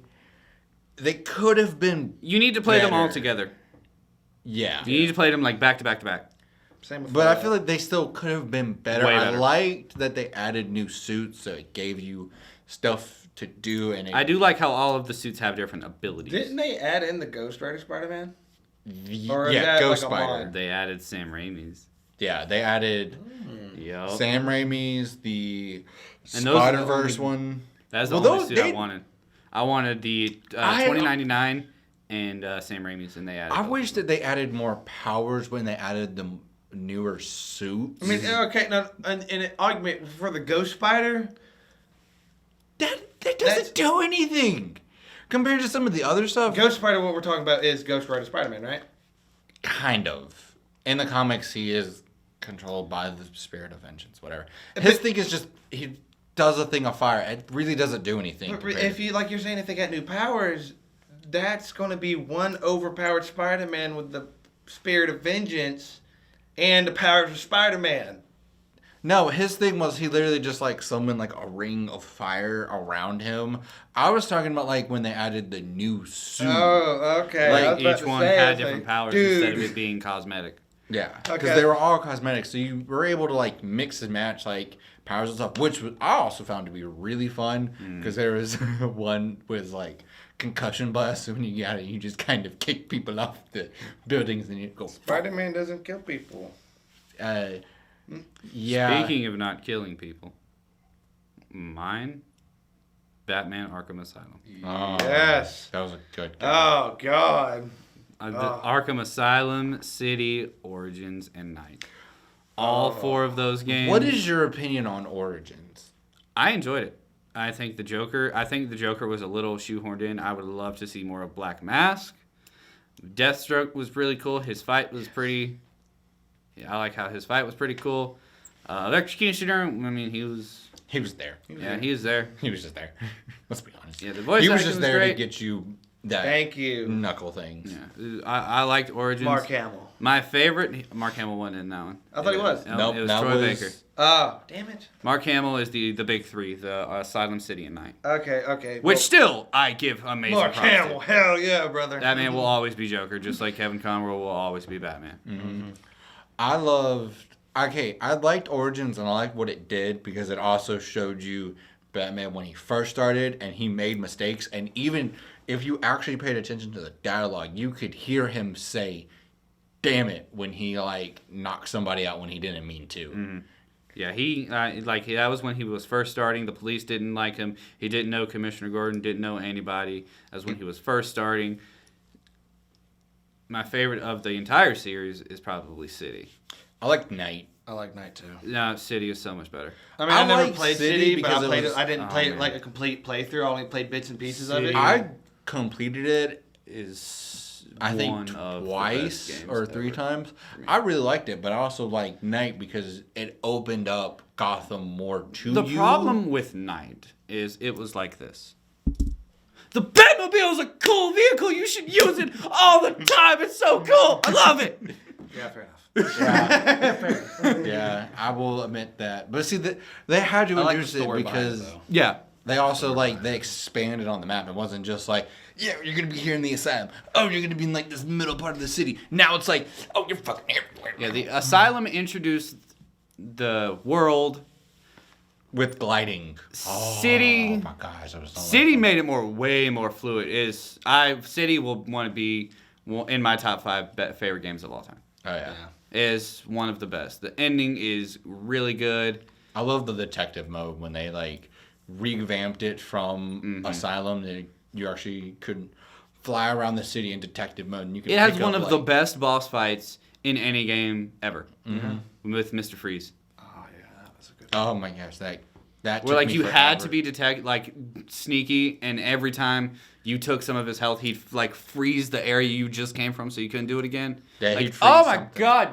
they could have been. You need to play them all together. Yeah. You need to play them like back to back to back. Same with But I feel like they still could have been better. Way better. I liked that they added new suits, so it gave you stuff to do. And I do like how all of the suits have different abilities. Didn't they add in the Ghost Rider Spider-Man? Ghost Spider. They added Sam Raimi's. Yeah, they added Yep. Sam Raimi's, the And those are the Spider-Verse only- one. That's the only suit I wanted. I wanted the 2099 and Sam Raimi's, and they added. I those. wish that they added more powers when they added the newer suits. I mean, okay, now, in an argument for the Ghost Spider, that doesn't do anything compared to some of the other stuff. Ghost Spider, what we're talking about is Ghost Rider Spider-Man, right? Kind of. In the comics, he is controlled by the spirit of vengeance, whatever. His thing is just, he does a thing of fire. It really doesn't do anything. If you, like you're saying, if they got new powers, that's going to be one overpowered Spider-Man with the spirit of vengeance and the powers of Spider-Man. No, his thing was he literally just like summoned like a ring of fire around him. I was talking about like when they added the new suit. Oh, okay. Like, Each one had different powers instead of it being cosmetic. Yeah, because Okay. they were all cosmetic, so you were able to like mix and match like powers and stuff, which I also found to be really fun because there was one with like concussion blast, so when you got it, you just kind of kick people off the buildings and you go. Spider-Man doesn't kill people. Yeah. Speaking of not killing people, mine, Batman Arkham Asylum. Oh, Yes. that was a good game. Oh, God. The Arkham Asylum, City, Origins, and Night. All four of those games. What is your opinion on Origins? I enjoyed it. I think the Joker was a little shoehorned in. I would love to see more of Black Mask. Deathstroke was really cool. His fight was pretty. Yeah, I like how his fight was pretty cool. Electrocutioner, I mean, he was there. he was there. He was just there. Let's be honest. Yeah, the voice he was acting just was there great. to get you that Thank you. knuckle things. Yeah, I liked Origins. Mark Hamill. My favorite, Mark Hamill wasn't in that one. I thought he was. No, it was that Troy Baker. Oh, damn it. Mark Hamill is the big three, the Asylum, City, and Night. Okay. Which still, I give amazing Mark props Hamill. to. Hell yeah, brother. That man will always be Joker, just like Kevin Conroy will always be Batman. Mm-hmm. I liked Origins and I liked what it did because it also showed you Batman when he first started and he made mistakes, and even if you actually paid attention to the dialogue, you could hear him say damn it when he like knocked somebody out when he didn't mean to. Mm-hmm. Yeah, that was when he was first starting. The police didn't like him. He didn't know Commissioner Gordon, didn't know anybody. That was when he was first starting. My favorite of the entire series is probably City. I like Night. I like Night too. No, City is so much better. I mean, I I never like played City City, but because I played it was- it. I didn't play it man. like a complete playthrough. I only played bits and pieces of City. it. I completed it, Is I think one of the twice best games or three ever. times. I really liked it, but I also like Night because it opened up Gotham more to The you. problem with Night is it was like this. The Batmobile is a cool vehicle. You should use it all the time. It's so cool. I love it. Yeah, fair enough. Yeah, I will admit that. But see, they had to I like the introduce it story behind it, because though. Yeah. they also they expanded on the map. It wasn't just like, yeah, you're gonna be here in the asylum. Oh, you're gonna be in like this middle part of the city. Now it's like, oh, you're fucking everywhere. Yeah, the Asylum introduced the world. With gliding. City. Oh my gosh, I was so City made it way more fluid. City will want to be in my top 5 favorite games of all time. Oh yeah. Is one of the best. The ending is really good. I love the detective mode when they revamped it from Asylum. That you actually could fly around the city in detective mode, and you could. It has pick one up, of the best boss fights in any game ever with Mr. Freeze. Oh yeah, that was a good. Oh my gosh, that. Where took me you had to forever. be sneaky, and every time you took some of his health, he'd freeze the area you just came from, so you couldn't do it again. Yeah, he'd freeze oh my something. god!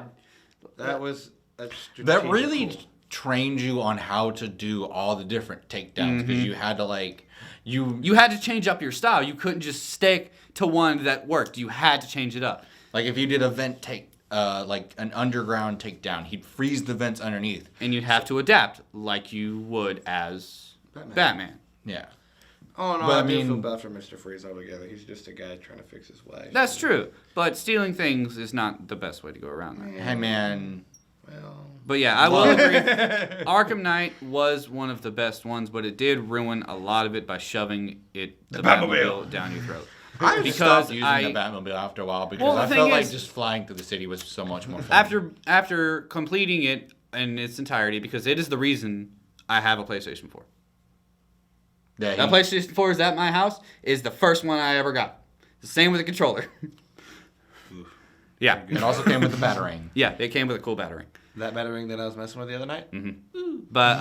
That was a That really trained you on how to do all the different takedowns because you had to like you had to change up your style. You couldn't just stick to one that worked. You had to change it up. Like if you did a vent take, like an underground takedown, he'd freeze the vents underneath, and you'd have to adapt like you would as Batman. Yeah. Oh no, But, I feel bad for Mr. Freeze altogether. He's just a guy trying to fix his way. That's true, but stealing things is not the best way to go around that. Hey man. Well, But yeah, I will agree. Arkham Knight was one of the best ones, but it did ruin a lot of it by shoving the Batmobile down your throat. I stopped using the Batmobile after a while because I felt like just flying through the city was so much more fun. After completing it in its entirety, because it is the reason I have a PlayStation 4. Yeah, That PlayStation 4 is at my house is the first one I ever got. The same with the controller. Yeah. It also came with the Batarang. Yeah, it came with a cool Batarang. that Batarang that I was messing with the other night? Mm-hmm. But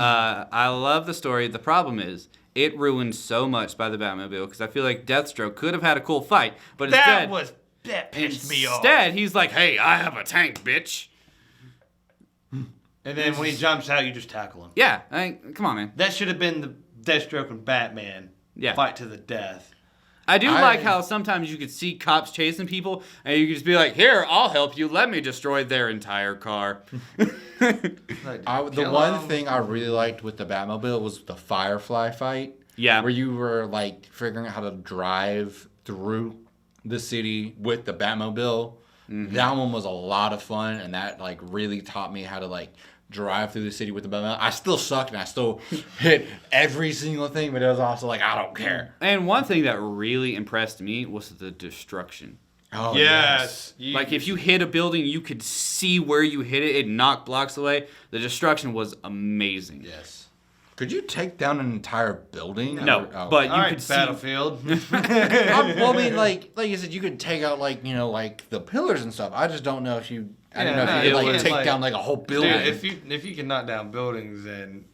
I love the story. The problem is, it ruined so much by the Batmobile because I feel like Deathstroke could have had a cool fight, but that pissed me off. Instead, he's like, "Hey, I have a tank, bitch." And then when he jumps out, you just tackle him. Yeah, come on, man. That should have been the Deathstroke and Batman fight to the death. I do like how sometimes you could see cops chasing people, and you could just be like, "Here, I'll help you. Let me destroy their entire car." The one thing I really liked with the Batmobile was the Firefly fight. Yeah. Where you were like figuring out how to drive through the city with the Batmobile. Mm-hmm. That one was a lot of fun, and that like really taught me how to like drive through the city with the Batmobile. I still sucked, and I still hit every single thing, but it was also like, I don't care. And one thing that really impressed me was the destruction. Oh, yes. Like, if you hit a building, you could see where you hit it. It knocked blocks away. The destruction was amazing. Yes. Could you take down an entire building? No, but you could see... Battlefield. Well, I mean, like you said, you could take out, like, you know, like, the pillars and stuff. I just don't know if you... I don't know if you could, like, take down, like, a whole building. Dude, if you can knock down buildings, then...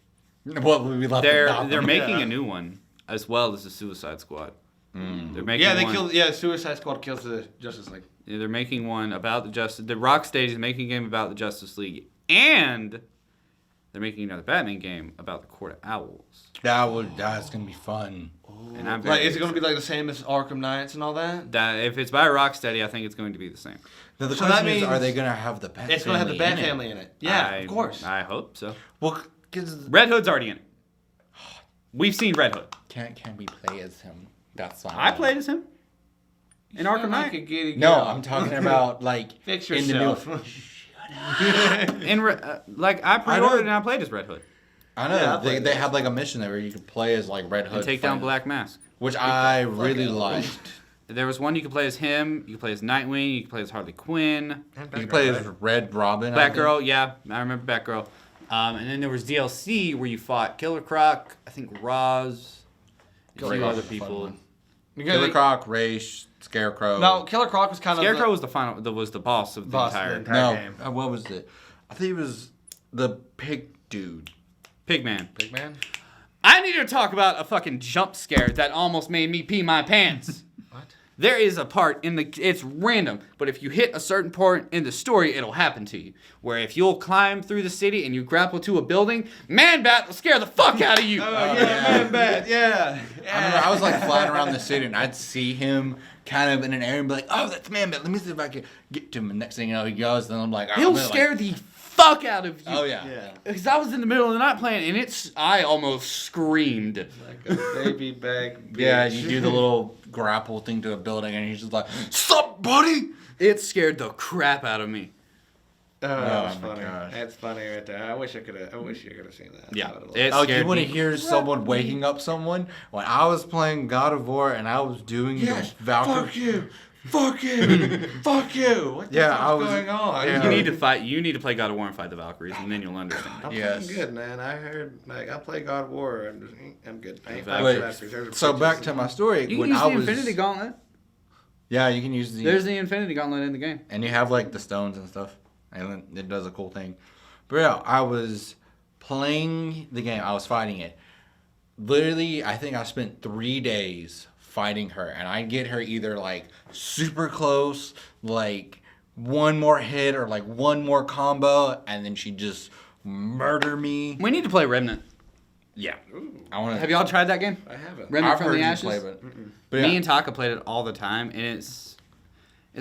What would we left They're making a new one, as well as the Suicide Squad. Mm. They're making Suicide Squad kills the Justice League. Yeah, they're making one about the Justice... The Rocksteady is making a game about the Justice League, and they're making another Batman game about the Court of Owls. That's going to be fun. And I'm like, is it going to be like the same as Arkham Knights and all that? If it's by Rocksteady, I think it's going to be the same. Now, the question is, are they going to have the Bat It's going to have the Bat family in it. Yeah, of course. I hope so. Well, Red Hood's already in it. We've seen Red Hood. Can we play as him? That's fine. I played as him. In Arkham Knight. No, I'm talking about, like, Fix in the new... I pre-ordered and I played as Red Hood. I know. Yeah, they had, like, a mission there where you could play as, like, Red Hood. And take down Black Mask. Which I really liked. There was one you could play as him. You could play as Nightwing. You could play as Harley Quinn. You could play as Red Robin. Batgirl, yeah. I remember Batgirl. And then there was DLC where you fought Killer Croc, I think Roz, a few other people. Killer Croc, Raish, Scarecrow. No, Killer Croc was kind of... Scarecrow was the boss of the entire game. No, what was it? I think it was the pig dude. Pigman. Pigman? I need to talk about a fucking jump scare that almost made me pee my pants. What? There is a part it's random, but if you hit a certain part in the story, it'll happen to you. Where if you'll climb through the city and you grapple to a building, Man-Bat will scare the fuck out of you. Man-Bat, yeah. I remember I was like flying around the city and I'd see him kind of in an area and be like, oh, that's Man-Bat. Let me see if I can get to him. And next thing you know, he goes, and I'm like, he'll scare the fuck out of you. Oh, yeah. Because I was in the middle of the night playing, and I almost screamed. Like a baby bag bitch. Yeah, you do the little grapple thing to a building, and he's just like, sup, buddy? It scared the crap out of me. Oh, that's funny. Gosh. That's funny right there. I wish you could have seen that. Yeah. You want to hear someone waking up someone? When I was playing God of War and I was doing the Valkyrie. Fuck you! Fuck you! What the fuck's going on? Yeah. You need to play God of War and fight the Valkyries, and then you'll understand. I'm pretty good, man. I heard, I play God of War. I'm good. I ain't Valkyries. So back to my story. You can use the Infinity Gauntlet. Yeah, you can use the... There's the Infinity Gauntlet in the game. And you have, like, the stones and stuff. And it does a cool thing. But yeah, I was playing the game. I was fighting it. Literally, I think I spent 3 days fighting her. And I get her either, like, super close, like, one more hit or, like, one more combo. And then she just murder me. We need to play Remnant. Yeah. I want to. Have y'all tried that game? I haven't. Remnant I've from heard the you Ashes? play, but Me and Taka played it all the time, and it's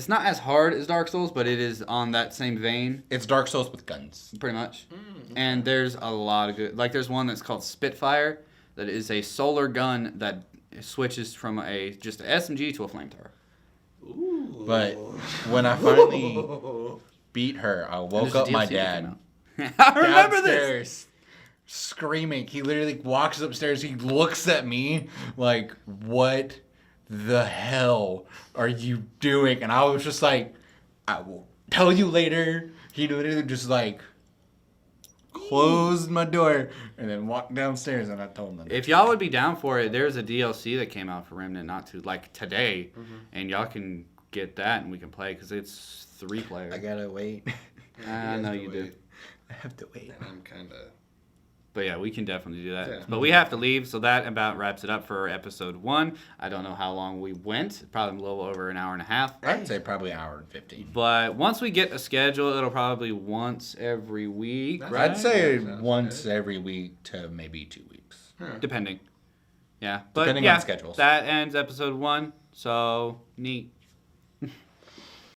not as hard as Dark Souls, but it is on that same vein, it's Dark Souls with guns. pretty much. And there's a lot of good. Like there's one that's called Spitfire, that is a solar gun that switches from just a SMG to a flamethrower. Ooh. But when I finally beat her, I And woke there's a up my DLC that dad came out. I remember this. downstairs screaming. He literally walks upstairs. He looks at me like, "What the hell are you doing?" And I was just like, "I will tell you later." He literally just like closed my door and then walked downstairs, and I told him. If y'all would be down for it, there's a DLC that came out for Remnant not too today, and y'all can get that and we can play because it's 3-player. I gotta wait. I know you do. Wait. I have to wait. And I'm kind of. But yeah, we can definitely do that. Yeah. But we have to leave, so that about wraps it up for episode 1. I don't know how long we went. Probably a little over an hour and a half. I'd say probably an hour and 15. But once we get a schedule, it'll probably once every week, That's right? I'd say Sounds once good. every week to maybe 2 weeks. Depending. Yeah. But Depending yeah, on schedules. that ends episode 1. So, neat.